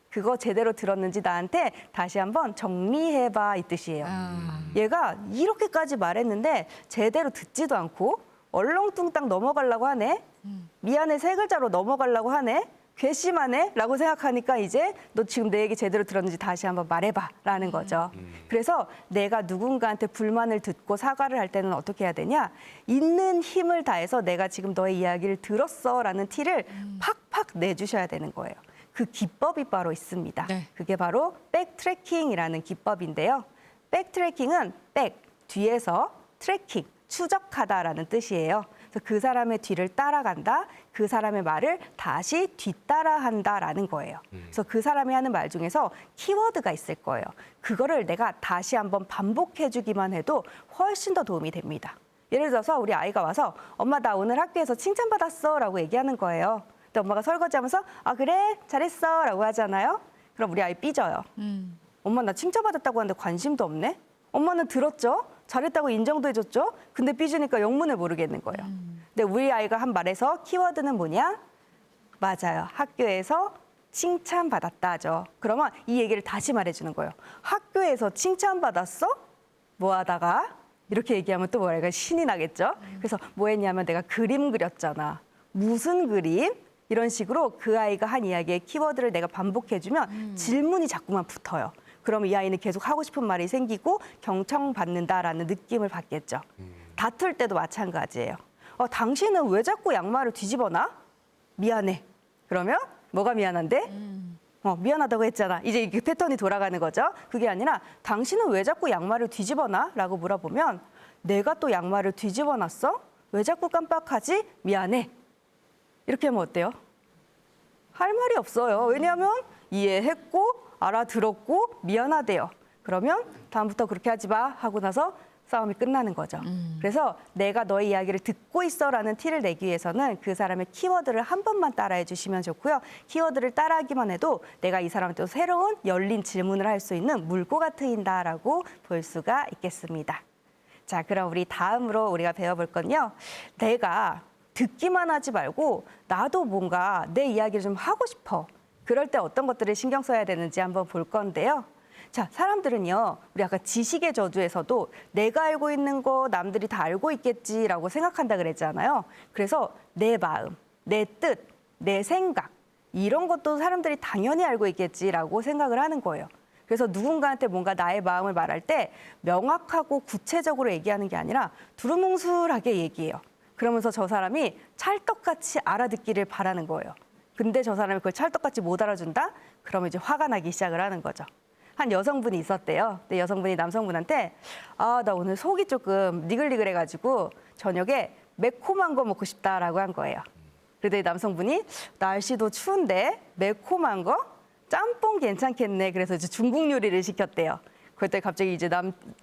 그거 제대로 들었는지 나한테 다시 한번 정리해봐 이 뜻이에요. 얘가 이렇게까지 말했는데 제대로 듣지도 않고 얼렁뚱땅 넘어가려고 하네. 미안해 세 글자로 넘어가려고 하네. 괘씸하네 라고 생각하니까 이제 너 지금 내 얘기 제대로 들었는지 다시 한번 말해봐 라는 거죠. 그래서 내가 누군가한테 불만을 듣고 사과를 할 때는 어떻게 해야 되냐. 있는 힘을 다해서 내가 지금 너의 이야기를 들었어 라는 티를 팍팍 내주셔야 되는 거예요. 그 기법이 바로 있습니다. 네. 그게 바로 백트래킹이라는 기법인데요. 백트래킹은 백, 뒤에서 트래킹, 추적하다라는 뜻이에요. 그래서 그 사람의 뒤를 따라간다, 그 사람의 말을 다시 뒤따라한다라는 거예요. 그래서 그 사람이 하는 말 중에서 키워드가 있을 거예요. 그거를 내가 다시 한번 반복해주기만 해도 훨씬 더 도움이 됩니다. 예를 들어서 우리 아이가 와서 엄마 나 오늘 학교에서 칭찬받았어 라고 얘기하는 거예요. 근데 엄마가 설거지하면서 아 그래 잘했어 라고 하잖아요. 그럼 우리 아이 삐져요. 엄마 나 칭찬받았다고 하는데 관심도 없네. 엄마는 들었죠. 잘했다고 인정도 해줬죠. 근데 삐지니까 영문을 모르겠는 거예요. 근데 우리 아이가 한 말에서 키워드는 뭐냐? 맞아요. 학교에서 칭찬받았다죠. 그러면 이 얘기를 다시 말해주는 거예요. 학교에서 칭찬받았어? 뭐 하다가? 이렇게 얘기하면 또 뭐랄까 신이 나겠죠. 그래서 뭐 했냐면 내가 그림 그렸잖아. 무슨 그림? 이런 식으로 그 아이가 한 이야기의 키워드를 내가 반복해주면 질문이 자꾸만 붙어요. 그럼 이 아이는 계속 하고 싶은 말이 생기고 경청받는다라는 느낌을 받겠죠. 다툴 때도 마찬가지예요. 당신은 왜 자꾸 양말을 뒤집어놔? 미안해. 그러면 뭐가 미안한데? 미안하다고 했잖아. 이제 이게 패턴이 돌아가는 거죠. 그게 아니라 당신은 왜 자꾸 양말을 뒤집어놔? 라고 물어보면 내가 또 양말을 뒤집어놨어? 왜 자꾸 깜빡하지? 미안해. 이렇게 하면 어때요? 할 말이 없어요. 왜냐하면 이해했고 알아들었고 미안하대요. 그러면 다음부터 그렇게 하지 마 하고 나서 싸움이 끝나는 거죠. 그래서 내가 너의 이야기를 듣고 있어라는 티를 내기 위해서는 그 사람의 키워드를 한 번만 따라해 주시면 좋고요. 키워드를 따라하기만 해도 내가 이 사람한테 또 새로운 열린 질문을 할 수 있는 물고가 트인다라고 볼 수가 있겠습니다. 자, 그럼 우리 다음으로 우리가 배워볼 건요. 내가 듣기만 하지 말고 나도 뭔가 내 이야기를 좀 하고 싶어. 그럴 때 어떤 것들을 신경 써야 되는지 한번 볼 건데요. 자, 사람들은요, 우리 아까 지식의 저주에서도 내가 알고 있는 거 남들이 다 알고 있겠지라고 생각한다 그랬잖아요. 그래서 내 마음, 내 뜻, 내 생각 이런 것도 사람들이 당연히 알고 있겠지라고 생각을 하는 거예요. 그래서 누군가한테 뭔가 나의 마음을 말할 때 명확하고 구체적으로 얘기하는 게 아니라 두루뭉술하게 얘기해요. 그러면서 저 사람이 찰떡같이 알아듣기를 바라는 거예요. 근데 저 사람이 그걸 찰떡같이 못 알아준다? 그러면 이제 화가 나기 시작을 하는 거죠. 한 여성분이 있었대요. 근데 여성분이 남성분한테 나 오늘 속이 조금 니글니글해가지고 저녁에 매콤한 거 먹고 싶다라고 한 거예요. 그런데 남성분이 날씨도 추운데 매콤한 거? 짬뽕 괜찮겠네. 그래서 이제 중국 요리를 시켰대요. 그때 갑자기 이제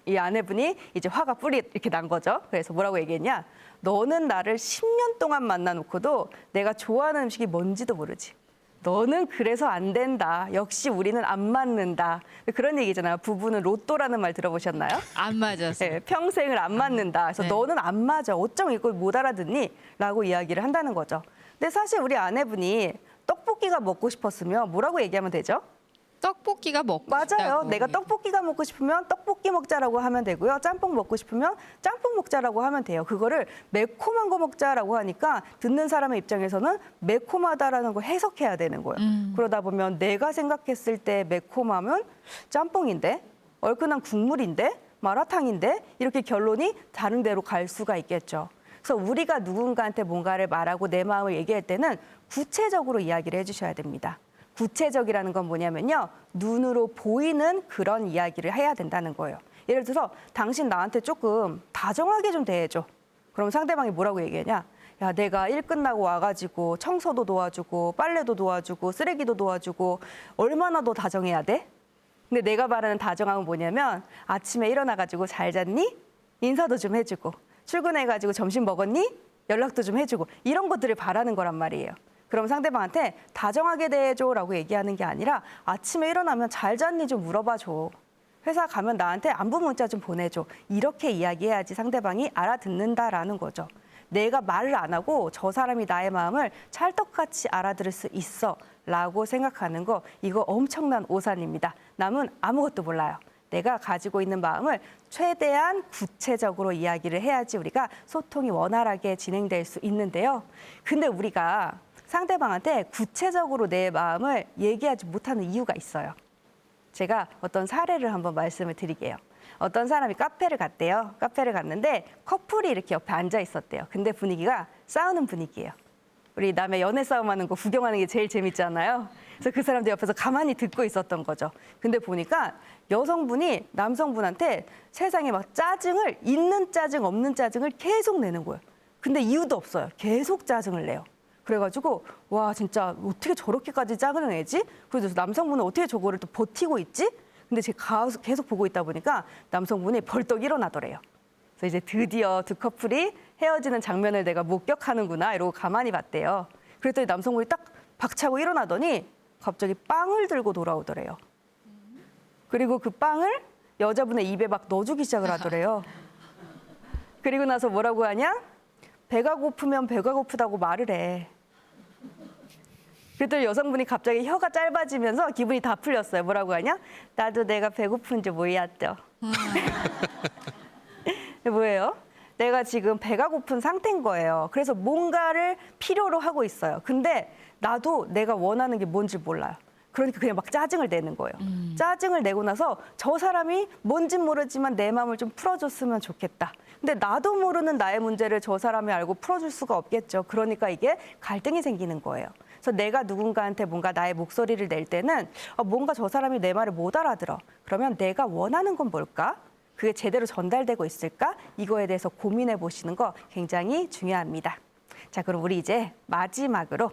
이 아내분이 이제 화가 뿌리 이렇게 난 거죠. 그래서 뭐라고 얘기했냐? 너는 나를 10년 동안 만나놓고도 내가 좋아하는 음식이 뭔지도 모르지. 너는 그래서 안 된다. 역시 우리는 안 맞는다. 그런 얘기잖아요. 부부는 로또라는 말 들어보셨나요? 안 맞았어. 네, 평생을 안 맞는다. 그래서 네. 너는 안 맞아. 어쩜 이걸 못 알아듣니? 라고 이야기를 한다는 거죠. 근데 사실 우리 아내분이 떡볶이가 먹고 싶었으면 뭐라고 얘기하면 되죠? 떡볶이가 먹고 맞아요. 싶다고. 내가 떡볶이가 먹고 싶으면 떡볶이 먹자라고 하면 되고요. 짬뽕 먹고 싶으면 짬뽕 먹자라고 하면 돼요. 그거를 매콤한 거 먹자라고 하니까 듣는 사람의 입장에서는 매콤하다라는 걸 해석해야 되는 거예요. 그러다 보면 내가 생각했을 때 매콤하면 짬뽕인데, 얼큰한 국물인데, 마라탕인데 이렇게 결론이 다른 데로 갈 수가 있겠죠. 그래서 우리가 누군가한테 뭔가를 말하고 내 마음을 얘기할 때는 구체적으로 이야기를 해주셔야 됩니다. 구체적이라는 건 뭐냐면요. 눈으로 보이는 그런 이야기를 해야 된다는 거예요. 예를 들어서 당신 나한테 조금 다정하게 좀 대해줘. 그럼 상대방이 뭐라고 얘기하냐. 야, 내가 일 끝나고 와가지고 청소도 도와주고 빨래도 도와주고 쓰레기도 도와주고 얼마나 더 다정해야 돼? 근데 내가 바라는 다정함은 뭐냐면 아침에 일어나가지고 잘 잤니? 인사도 좀 해주고 출근해가지고 점심 먹었니? 연락도 좀 해주고 이런 것들을 바라는 거란 말이에요. 그럼 상대방한테 다정하게 대해줘라고 얘기하는 게 아니라 아침에 일어나면 잘 잤니 좀 물어봐줘. 회사 가면 나한테 안부 문자 좀 보내줘. 이렇게 이야기해야지 상대방이 알아듣는다라는 거죠. 내가 말을 안 하고 저 사람이 나의 마음을 찰떡같이 알아들을 수 있어 라고 생각하는 거 이거 엄청난 오산입니다. 남은 아무것도 몰라요. 내가 가지고 있는 마음을 최대한 구체적으로 이야기를 해야지 우리가 소통이 원활하게 진행될 수 있는데요. 근데 우리가 상대방한테 구체적으로 내 마음을 얘기하지 못하는 이유가 있어요. 제가 어떤 사례를 한번 말씀을 드릴게요. 어떤 사람이 카페를 갔대요. 카페를 갔는데 커플이 이렇게 옆에 앉아 있었대요. 근데 분위기가 싸우는 분위기예요. 우리 남의 연애 싸움하는 거 구경하는 게 제일 재밌잖아요. 그래서 그 사람들 옆에서 가만히 듣고 있었던 거죠. 근데 보니까 여성분이 남성분한테 세상에 막 짜증을 있는 짜증 없는 짜증을 계속 내는 거예요. 근데 이유도 없어요. 계속 짜증을 내요. 그래가지고 와 진짜 어떻게 저렇게까지 짜증을 내지? 그래서 남성분은 어떻게 저거를 또 버티고 있지? 근데 제가 계속 보고 있다 보니까 남성분이 벌떡 일어나더래요. 그래서 이제 드디어 두 커플이 헤어지는 장면을 내가 목격하는구나 이러고 가만히 봤대요. 그랬더니 남성분이 딱 박차고 일어나더니 갑자기 빵을 들고 돌아오더래요. 그리고 그 빵을 여자분의 입에 막 넣어주기 시작을 하더래요. 그리고 나서 뭐라고 하냐? 배가 고프면 배가 고프다고 말을 해. 그랬더니 여성분이 갑자기 혀가 짧아지면서 기분이 다 풀렸어요. 뭐라고 하냐? 나도 내가 배고픈지 몰랐죠. 뭐예요? 내가 지금 배가 고픈 상태인 거예요. 그래서 뭔가를 필요로 하고 있어요. 근데 나도 내가 원하는 게 뭔지 몰라요. 그러니까 그냥 막 짜증을 내는 거예요. 짜증을 내고 나서 저 사람이 뭔진 모르지만 내 마음을 좀 풀어줬으면 좋겠다. 근데 나도 모르는 나의 문제를 저 사람이 알고 풀어줄 수가 없겠죠. 그러니까 이게 갈등이 생기는 거예요. 그래서 내가 누군가한테 뭔가 나의 목소리를 낼 때는 뭔가 저 사람이 내 말을 못 알아들어. 그러면 내가 원하는 건 뭘까? 그게 제대로 전달되고 있을까? 이거에 대해서 고민해 보시는 거 굉장히 중요합니다. 자, 그럼 우리 이제 마지막으로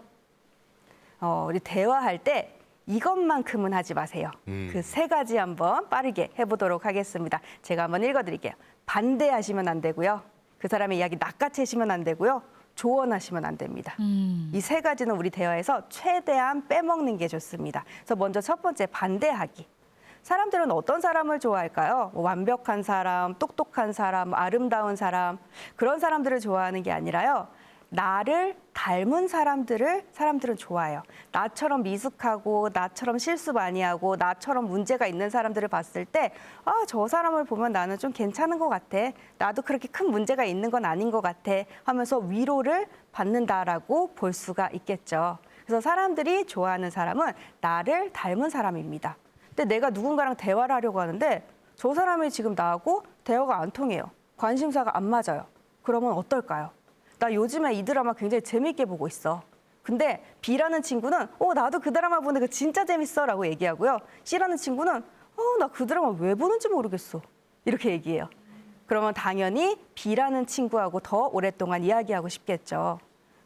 우리 대화할 때 이것만큼은 하지 마세요. 그 세 가지 한번 빠르게 해보도록 하겠습니다. 제가 한번 읽어드릴게요. 반대하시면 안 되고요. 그 사람의 이야기 낚아채시면 안 되고요. 조언하시면 안 됩니다. 이 세 가지는 우리 대화에서 최대한 빼먹는 게 좋습니다. 그래서 먼저 첫 번째, 반대하기. 사람들은 어떤 사람을 좋아할까요? 뭐 완벽한 사람, 똑똑한 사람, 아름다운 사람, 그런 사람들을 좋아하는 게 아니라요. 나를 닮은 사람들은 좋아해요. 나처럼 미숙하고 나처럼 실수 많이 하고 나처럼 문제가 있는 사람들을 봤을 때 저 사람을 보면 나는 좀 괜찮은 것 같아. 나도 그렇게 큰 문제가 있는 건 아닌 것 같아 하면서 위로를 받는다라고 볼 수가 있겠죠. 그래서 사람들이 좋아하는 사람은 나를 닮은 사람입니다. 근데 내가 누군가랑 대화를 하려고 하는데 저 사람이 지금 나하고 대화가 안 통해요. 관심사가 안 맞아요. 그러면 어떨까요? 나 요즘에 이 드라마 굉장히 재밌게 보고 있어. 근데 B라는 친구는 나도 그 드라마 보는데 그 진짜 재밌어 라고 얘기하고요. C라는 친구는 나 그 드라마 왜 보는지 모르겠어. 이렇게 얘기해요. 그러면 당연히 B라는 친구하고 더 오랫동안 이야기하고 싶겠죠.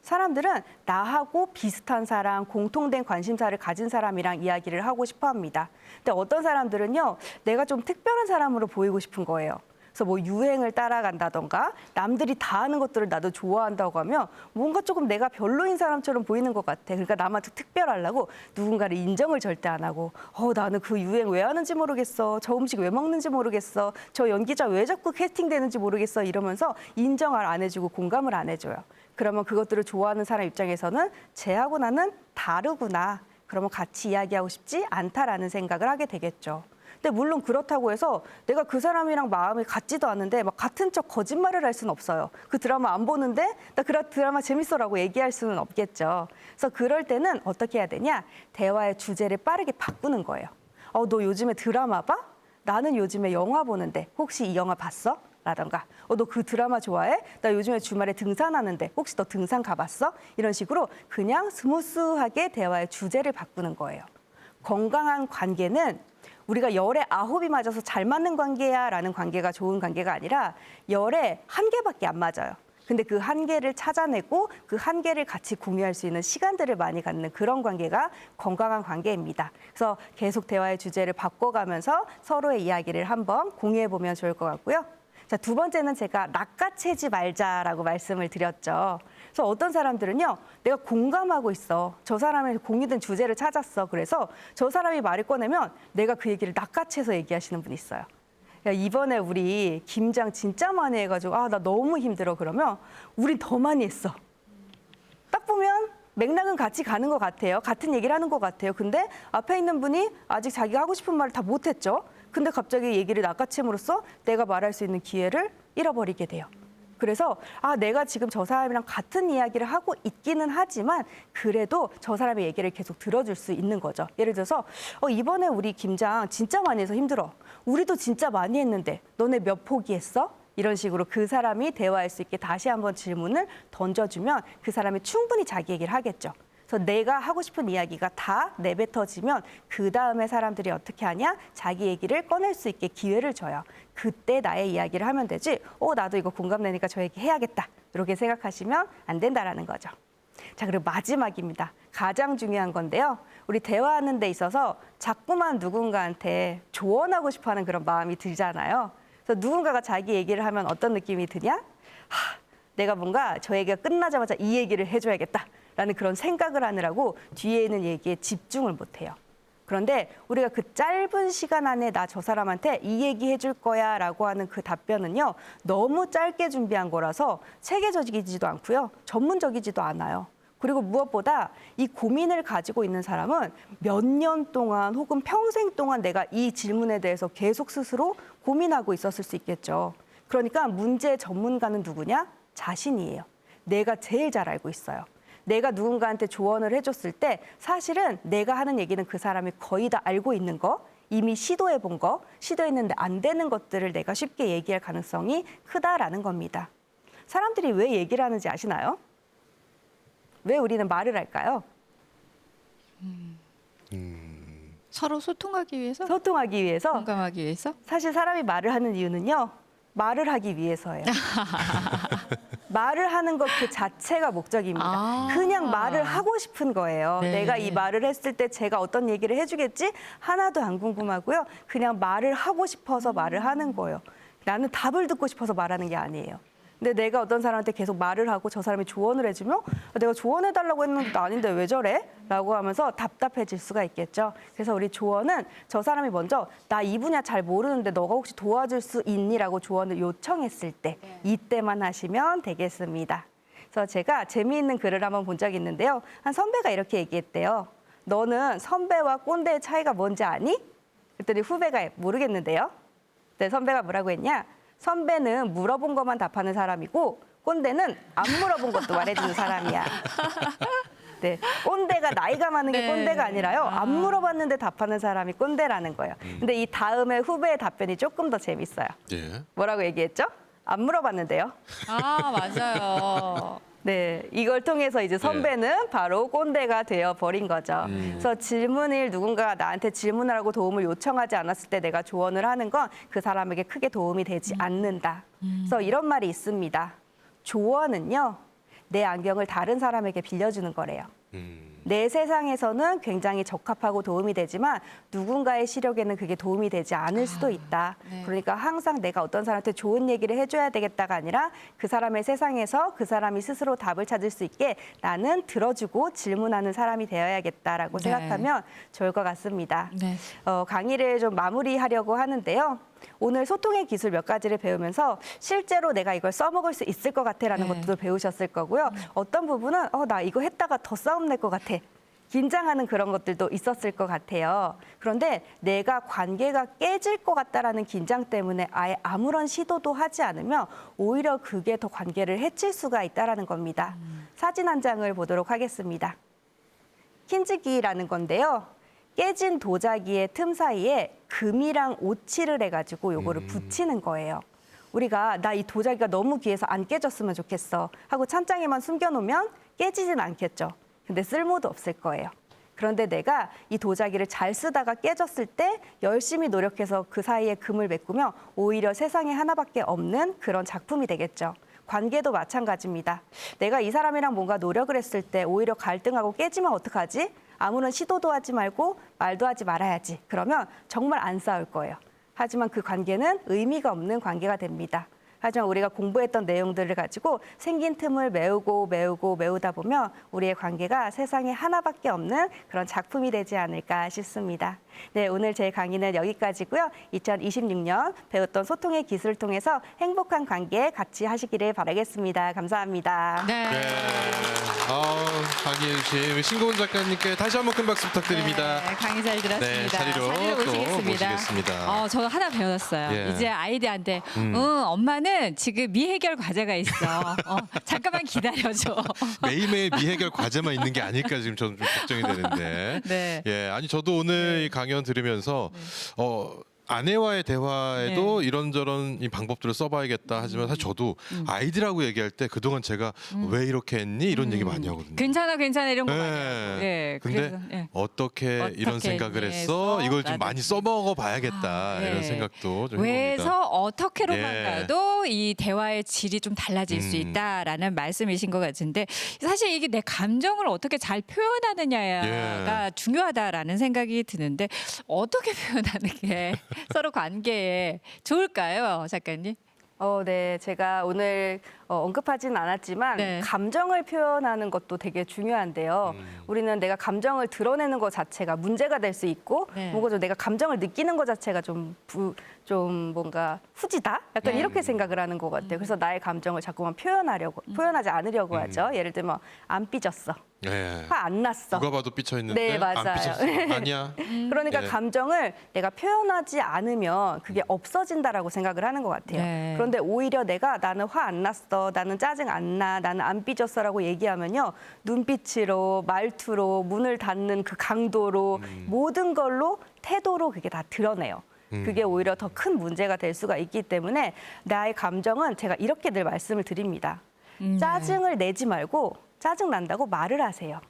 사람들은 나하고 비슷한 사람, 공통된 관심사를 가진 사람이랑 이야기를 하고 싶어 합니다. 근데 어떤 사람들은요, 내가 좀 특별한 사람으로 보이고 싶은 거예요. 그래서 뭐 유행을 따라간다던가 남들이 다 하는 것들을 나도 좋아한다고 하면 뭔가 조금 내가 별로인 사람처럼 보이는 것 같아. 그러니까 남한테 특별하려고 누군가를 인정을 절대 안 하고 나는 그 유행 왜 하는지 모르겠어. 저 음식 왜 먹는지 모르겠어. 저 연기자 왜 자꾸 캐스팅되는지 모르겠어. 이러면서 인정을 안 해주고 공감을 안 해줘요. 그러면 그것들을 좋아하는 사람 입장에서는 쟤하고 나는 다르구나. 그러면 같이 이야기하고 싶지 않다라는 생각을 하게 되겠죠. 근데 물론 그렇다고 해서 내가 그 사람이랑 마음이 같지도 않은데 막 같은 척 거짓말을 할 수는 없어요. 그 드라마 안 보는데 나 그 드라마 재밌어라고 얘기할 수는 없겠죠. 그래서 그럴 때는 어떻게 해야 되냐? 대화의 주제를 빠르게 바꾸는 거예요. 너 요즘에 드라마 봐? 나는 요즘에 영화 보는데 혹시 이 영화 봤어? 라던가 너 그 드라마 좋아해? 나 요즘에 주말에 등산하는데 혹시 너 등산 가봤어? 이런 식으로 그냥 스무스하게 대화의 주제를 바꾸는 거예요. 건강한 관계는 우리가 열에 9이 맞아서 잘 맞는 관계야 라는 관계가 좋은 관계가 아니라 열에 1개밖에 안 맞아요. 근데 그 한계를 찾아내고 그 한계를 같이 공유할 수 있는 시간들을 많이 갖는 그런 관계가 건강한 관계입니다. 그래서 계속 대화의 주제를 바꿔가면서 서로의 이야기를 한번 공유해보면 좋을 것 같고요. 자, 두 번째는 제가 낚아채지 말자라고 말씀을 드렸죠. 그래서 어떤 사람들은요, 내가 공감하고 있어. 저 사람의 공유된 주제를 찾았어. 그래서 저 사람이 말을 꺼내면 내가 그 얘기를 낚아채서 얘기하시는 분이 있어요. 야, 이번에 우리 김장 진짜 많이 해가지고 나 너무 힘들어. 그러면 우린 더 많이 했어. 딱 보면 맥락은 같이 가는 것 같아요. 같은 얘기를 하는 것 같아요. 근데 앞에 있는 분이 아직 자기가 하고 싶은 말을 다 못했죠. 근데 갑자기 얘기를 낚아채므로써 내가 말할 수 있는 기회를 잃어버리게 돼요. 그래서 내가 지금 저 사람이랑 같은 이야기를 하고 있기는 하지만 그래도 저 사람의 얘기를 계속 들어줄 수 있는 거죠. 예를 들어서 이번에 우리 김장 진짜 많이 해서 힘들어. 우리도 진짜 많이 했는데 너네 몇 포기 했어? 이런 식으로 그 사람이 대화할 수 있게 다시 한번 질문을 던져주면 그 사람이 충분히 자기 얘기를 하겠죠. 그래서 내가 하고 싶은 이야기가 다 내뱉어지면 그 다음에 사람들이 어떻게 하냐? 자기 얘기를 꺼낼 수 있게 기회를 줘요. 그때 나의 이야기를 하면 되지. 나도 이거 공감되니까 저 얘기 해야겠다. 이렇게 생각하시면 안 된다라는 거죠. 자, 그리고 마지막입니다. 가장 중요한 건데요. 우리 대화하는 데 있어서 자꾸만 누군가한테 조언하고 싶어하는 그런 마음이 들잖아요. 그래서 누군가가 자기 얘기를 하면 어떤 느낌이 드냐? 내가 뭔가 저 얘기가 끝나자마자 이 얘기를 해줘야겠다라는 그런 생각을 하느라고 뒤에 있는 얘기에 집중을 못해요. 그런데 우리가 그 짧은 시간 안에 나 저 사람한테 이 얘기 해줄 거야 라고 하는 그 답변은요. 너무 짧게 준비한 거라서 체계적이지도 않고요. 전문적이지도 않아요. 그리고 무엇보다 이 고민을 가지고 있는 사람은 몇 년 동안 혹은 평생 동안 내가 이 질문에 대해서 계속 스스로 고민하고 있었을 수 있겠죠. 그러니까 문제의 전문가는 누구냐? 자신이에요. 내가 제일 잘 알고 있어요. 내가 누군가한테 조언을 해줬을 때 사실은 내가 하는 얘기는 그 사람이 거의 다 알고 있는 거, 이미 시도해본 거, 시도했는데 안 되는 것들을 내가 쉽게 얘기할 가능성이 크다라는 겁니다. 사람들이 왜 얘기를 하는지 아시나요? 왜 우리는 말을 할까요? 서로 소통하기 위해서? 소통하기 위해서. 공감하기 위해서? 사실 사람이 말을 하는 이유는요. 말을 하기 위해서예요. 말을 하는 것 그 자체가 목적입니다. 그냥 말을 하고 싶은 거예요. 네. 내가 이 말을 했을 때 제가 어떤 얘기를 해주겠지? 하나도 안 궁금하고요. 그냥 말을 하고 싶어서 말을 하는 거예요. 나는 답을 듣고 싶어서 말하는 게 아니에요. 근데 내가 어떤 사람한테 계속 말을 하고 저 사람이 조언을 해주면 내가 조언해달라고 했는데 나 아닌데 왜 저래? 라고 하면서 답답해질 수가 있겠죠. 그래서 우리 조언은 저 사람이 먼저 나 이 분야 잘 모르는데 너가 혹시 도와줄 수 있니? 라고 조언을 요청했을 때 이때만 하시면 되겠습니다. 그래서 제가 재미있는 글을 한번 본 적이 있는데요. 한 선배가 이렇게 얘기했대요. 너는 선배와 꼰대의 차이가 뭔지 아니? 그랬더니 후배가 모르겠는데요. 네, 선배가 뭐라고 했냐? 선배는 물어본 것만 답하는 사람이고 꼰대는 안 물어본 것도 말해주는 사람이야. 네, 꼰대가 나이가 많은 게 꼰대가 아니라요. 안 물어봤는데 답하는 사람이 꼰대라는 거예요. 근데 이 다음에 후배의 답변이 조금 더 재밌어요. 예. 뭐라고 얘기했죠? 안 물어봤는데요. 맞아요. 네, 이걸 통해서 이제 선배는 바로 꼰대가 되어버린 거죠. 그래서 질문을 누군가가 나한테 질문을 하고 도움을 요청하지 않았을 때 내가 조언을 하는 건 그 사람에게 크게 도움이 되지 않는다. 그래서 이런 말이 있습니다. 조언은요, 내 안경을 다른 사람에게 빌려주는 거래요. 내 세상에서는 굉장히 적합하고 도움이 되지만 누군가의 시력에는 그게 도움이 되지 않을 수도 있다. 네. 그러니까 항상 내가 어떤 사람한테 좋은 얘기를 해줘야 되겠다가 아니라 그 사람의 세상에서 그 사람이 스스로 답을 찾을 수 있게 나는 들어주고 질문하는 사람이 되어야겠다라고 네. 생각하면 좋을 것 같습니다. 네. 강의를 좀 마무리하려고 하는데요. 오늘 소통의 기술 몇 가지를 배우면서 실제로 내가 이걸 써먹을 수 있을 것 같아라는 네. 것도 배우셨을 거고요. 어떤 부분은 나 이거 했다가 더 싸움 낼 것 같아. 긴장하는 그런 것들도 있었을 것 같아요. 그런데 내가 관계가 깨질 것 같다라는 긴장 때문에 아예 아무런 시도도 하지 않으면 오히려 그게 더 관계를 해칠 수가 있다라는 겁니다. 사진 한 장을 보도록 하겠습니다. 킨즈기라는 건데요. 깨진 도자기의 틈 사이에 금이랑 오칠을 해가지고 요거를 붙이는 거예요. 우리가 나 이 도자기가 너무 귀해서 안 깨졌으면 좋겠어 하고 찬장에만 숨겨놓으면 깨지진 않겠죠. 근데 쓸모도 없을 거예요. 그런데 내가 이 도자기를 잘 쓰다가 깨졌을 때 열심히 노력해서 그 사이에 금을 메꾸면 오히려 세상에 하나밖에 없는 그런 작품이 되겠죠. 관계도 마찬가지입니다. 내가 이 사람이랑 뭔가 노력을 했을 때 오히려 갈등하고 깨지면 어떡하지? 아무런 시도도 하지 말고 말도 하지 말아야지. 그러면 정말 안 싸울 거예요. 하지만 그 관계는 의미가 없는 관계가 됩니다. 하지만 우리가 공부했던 내용들을 가지고 생긴 틈을 메우다 보면 우리의 관계가 세상에 하나밖에 없는 그런 작품이 되지 않을까 싶습니다. 네, 오늘 제 강의는 여기까지고요. 2026년 배웠던 소통의 기술을 통해서 행복한 관계 같이 하시기를 바라겠습니다. 감사합니다. 네. 강희은 씨, 신고은 작가님께 다시 한번 큰 박수 부탁드립니다. 네, 강의 잘 들었습니다. 네, 자리로 또 모시겠습니다. 저 하나 배웠어요. 예. 이제 아이들한테 엄마는 지금 미해결 과제가 있어. 잠깐만 기다려줘. 매일매일 미해결 과제만 있는 게 아닐까 지금 저는 좀 걱정이 되는데. 네. 예, 아니 저도 오늘 이 강연 들으면서 아내와의 대화에도 이런저런 이 방법들을 써봐야겠다 하지만 사실 저도 아이들하고 얘기할 때 그동안 제가 왜 이렇게 했니 이런 얘기 많이 하거든요. 괜찮아 이런 거 많이 하고. 예. 근데 그래서, 어떻게 이런 생각을 했어? 이걸 좀 많이 써먹어 봐야겠다 이런 생각도 좀 해봅니다. 왜서 어떻게로만 예. 가도 이 대화의 질이 좀 달라질 수 있다라는 말씀이신 것 같은데 사실 이게 내 감정을 어떻게 잘 표현하느냐가 중요하다라는 생각이 드는데 어떻게 표현하는 게 서로 관계에 좋을까요, 작가님? 네. 제가 오늘 언급하진 않았지만 네. 감정을 표현하는 것도 되게 중요한데요. 우리는 내가 감정을 드러내는 것 자체가 문제가 될 수 있고 뭔가 좀 내가 감정을 느끼는 것 자체가 좀 뭔가 후지다? 약간 이렇게 생각을 하는 것 같아요. 그래서 나의 감정을 자꾸만 표현하지 않으려고 하죠. 예를 들면 안 삐졌어. 예. 화 안 났어. 누가 봐도 삐쳐 있는데 네, 맞아요. 안 삐쳤어. 아니야. 그러니까 네. 감정을 내가 표현하지 않으면 그게 없어진다라고 생각을 하는 것 같아요. 네. 그런데 오히려 내가 나는 화 안 났어, 나는 짜증 안 나, 나는 안 삐졌어라고 얘기하면요. 눈빛으로, 말투로, 문을 닫는 그 강도로 모든 걸로 태도로 그게 다 드러내요. 그게 오히려 더 큰 문제가 될 수가 있기 때문에 나의 감정은 제가 이렇게 늘 말씀을 드립니다. 짜증을 내지 말고 짜증 난다고 말을 하세요.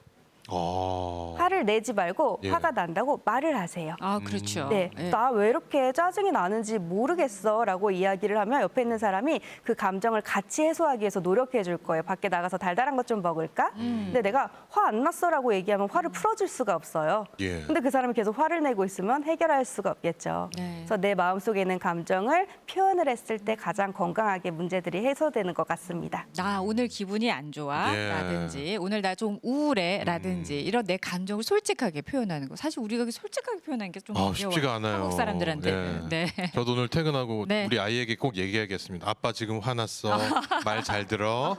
화를 내지 말고 예. 화가 난다고 말을 하세요. 아, 그렇죠. 네, 예. 나 왜 이렇게 짜증이 나는지 모르겠어라고 이야기를 하면 옆에 있는 사람이 그 감정을 같이 해소하기 위해서 노력해 줄 거예요. 밖에 나가서 달달한 것 좀 먹을까? 근데 내가 화 안 났어라고 얘기하면 화를 풀어줄 수가 없어요. 예. 근데 그 사람이 계속 화를 내고 있으면 해결할 수가 없겠죠. 네. 그래서 내 마음속에 있는 감정을 표현을 했을 때 가장 건강하게 문제들이 해소되는 것 같습니다. 나 오늘 기분이 안 좋아 예. 라든지 오늘 나 좀 우울해 라든지 이런 내 감정을 솔직하게 표현하는 거 사실 우리가 솔직하게 표현하는 게 좀 어려워요. 쉽지가 않아요. 한국 사람들한테. 예. 네. 저도 오늘 퇴근하고 네. 우리 아이에게 꼭 얘기하겠습니다. 아빠 지금 화났어. 말 잘 들어.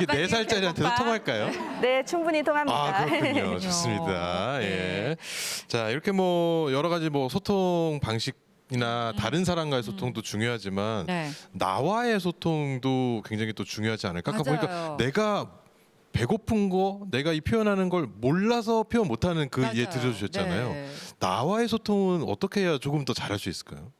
이게 아빠 4살짜리한테도 배고파. 통할까요? 네, 충분히 통합니다. 그렇군요. 좋습니다. 네. 예. 자, 이렇게 뭐 여러 가지 뭐 소통 방식이나 다른 사람과의 소통도 중요하지만 네. 나와의 소통도 굉장히 또 중요하지 않을까? 아까 맞아요. 보니까 내가 배고픈 거, 내가 이 표현하는 걸 몰라서 표현 못하는 그 예 맞아요. 들어주셨잖아요. 네. 나와의 소통은 어떻게 해야 조금 더 잘할 수 있을까요?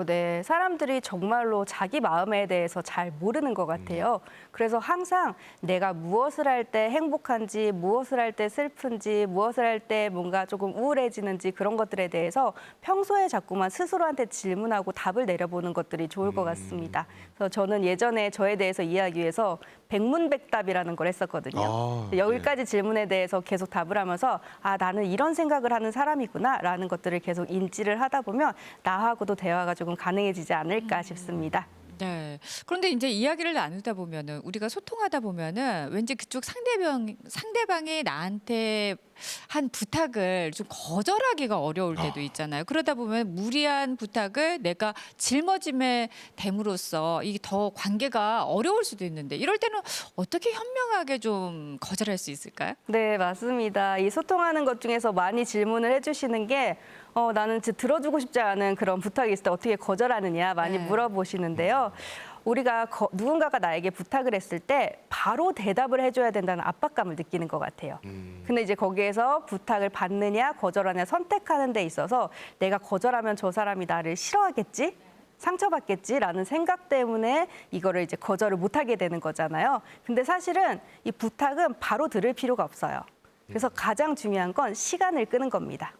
네. 사람들이 정말로 자기 마음에 대해서 잘 모르는 것 같아요. 그래서 항상 내가 무엇을 할 때 행복한지, 무엇을 할 때 슬픈지, 무엇을 할 때 뭔가 조금 우울해지는지 그런 것들에 대해서 평소에 자꾸만 스스로한테 질문하고 답을 내려보는 것들이 좋을 것 같습니다. 그래서 저는 예전에 저에 대해서 이해하기 위해서 백문백답이라는 걸 했었거든요. 여기까지 질문에 대해서 계속 답을 하면서 나는 이런 생각을 하는 사람이구나라는 것들을 계속 인지를 하다 보면 나하고도 대화가 조금 가능해지지 않을까 싶습니다. 네. 그런데 이제 이야기를 나누다 보면은 우리가 소통하다 보면은 왠지 그쪽 상대방이 나한테 한 부탁을 좀 거절하기가 어려울 때도 있잖아요. 그러다 보면 무리한 부탁을 내가 짊어짐에 댐으로써 이게 더 관계가 어려울 수도 있는데 이럴 때는 어떻게 현명하게 좀 거절할 수 있을까요? 네, 맞습니다. 이 소통하는 것 중에서 많이 질문을 해주시는 게 나는 진짜 들어주고 싶지 않은 그런 부탁이 있을 때 어떻게 거절하느냐 많이 네. 물어보시는데요. 우리가 누군가가 나에게 부탁을 했을 때 바로 대답을 해줘야 된다는 압박감을 느끼는 것 같아요. 근데 이제 거기에서 부탁을 받느냐 거절하느냐 선택하는 데 있어서 내가 거절하면 저 사람이 나를 싫어하겠지? 상처받겠지라는 생각 때문에 이거를 이제 거절을 못하게 되는 거잖아요. 근데 사실은 이 부탁은 바로 들을 필요가 없어요. 그래서 가장 중요한 건 시간을 끄는 겁니다.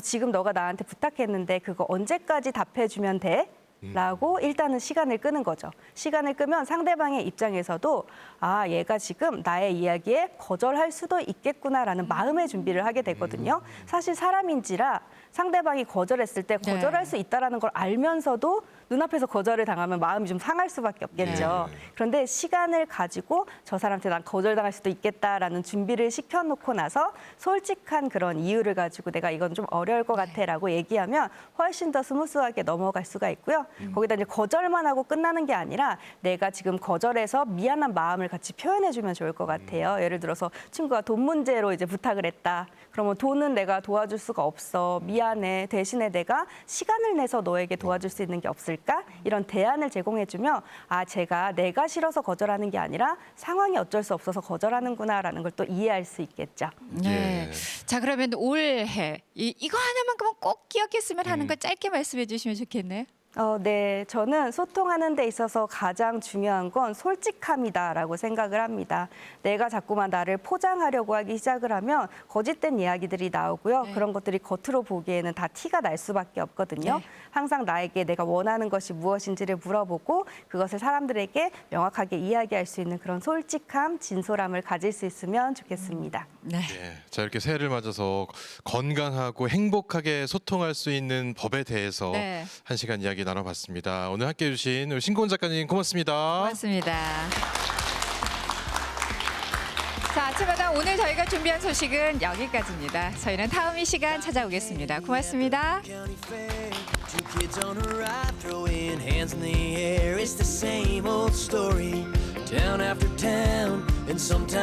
지금 너가 나한테 부탁했는데 그거 언제까지 답해주면 돼? 라고 일단은 시간을 끄는 거죠. 시간을 끄면 상대방의 입장에서도 아, 얘가 지금 나의 이야기에 거절할 수도 있겠구나라는 마음의 준비를 하게 되거든요. 사실 사람인지라 상대방이 거절했을 때 거절할 수 있다라는 걸 알면서도 눈앞에서 거절을 당하면 마음이 좀 상할 수밖에 없겠죠. 그런데 시간을 가지고 저 사람한테 난 거절당할 수도 있겠다라는 준비를 시켜놓고 나서 솔직한 그런 이유를 가지고 내가 이건 좀 어려울 것 같아라고 얘기하면 훨씬 더 스무스하게 넘어갈 수가 있고요. 거기다 이제 거절만 하고 끝나는 게 아니라 내가 지금 거절해서 미안한 마음을 같이 표현해주면 좋을 것 같아요. 예를 들어서 친구가 돈 문제로 이제 부탁을 했다. 그러면 돈은 내가 도와줄 수가 없어. 미안해. 대신에 내가 시간을 내서 너에게 도와줄 수 있는 게 없을까? 이런 대안을 제공해주면 아, 내가 싫어서 거절하는 게 아니라 상황이 어쩔 수 없어서 거절하는구나라는 걸 또 이해할 수 있겠죠. 네. 자, 그러면 올해 이거 하나만큼은 꼭 기억했으면 하는 거 짧게 말씀해 주시면 좋겠네요. 네. 저는 소통하는 데 있어서 가장 중요한 건 솔직함이다라고 생각을 합니다. 내가 자꾸만 나를 포장하려고 하기 시작을 하면 거짓된 이야기들이 나오고요. 네. 그런 것들이 겉으로 보기에는 다 티가 날 수밖에 없거든요. 네. 항상 나에게 내가 원하는 것이 무엇인지를 물어보고 그것을 사람들에게 명확하게 이야기할 수 있는 그런 솔직함, 진솔함을 가질 수 있으면 좋겠습니다. 네. 예, 자 이렇게 새해를 맞아서 건강하고 행복하게 소통할 수 있는 법에 대해서 네. 한 시간 이야기 나눠봤습니다. 오늘 함께해 주신 우리 신고은 작가님 고맙습니다. 고맙습니다. 자, 아침마당 오늘 저희가 준비한 소식은 여기까지입니다. 저희는 다음 이 시간 찾아오겠습니다. 고맙습니다. Two kids on a ride, throwing hands in the air. It's the same old story, town after town, and sometimes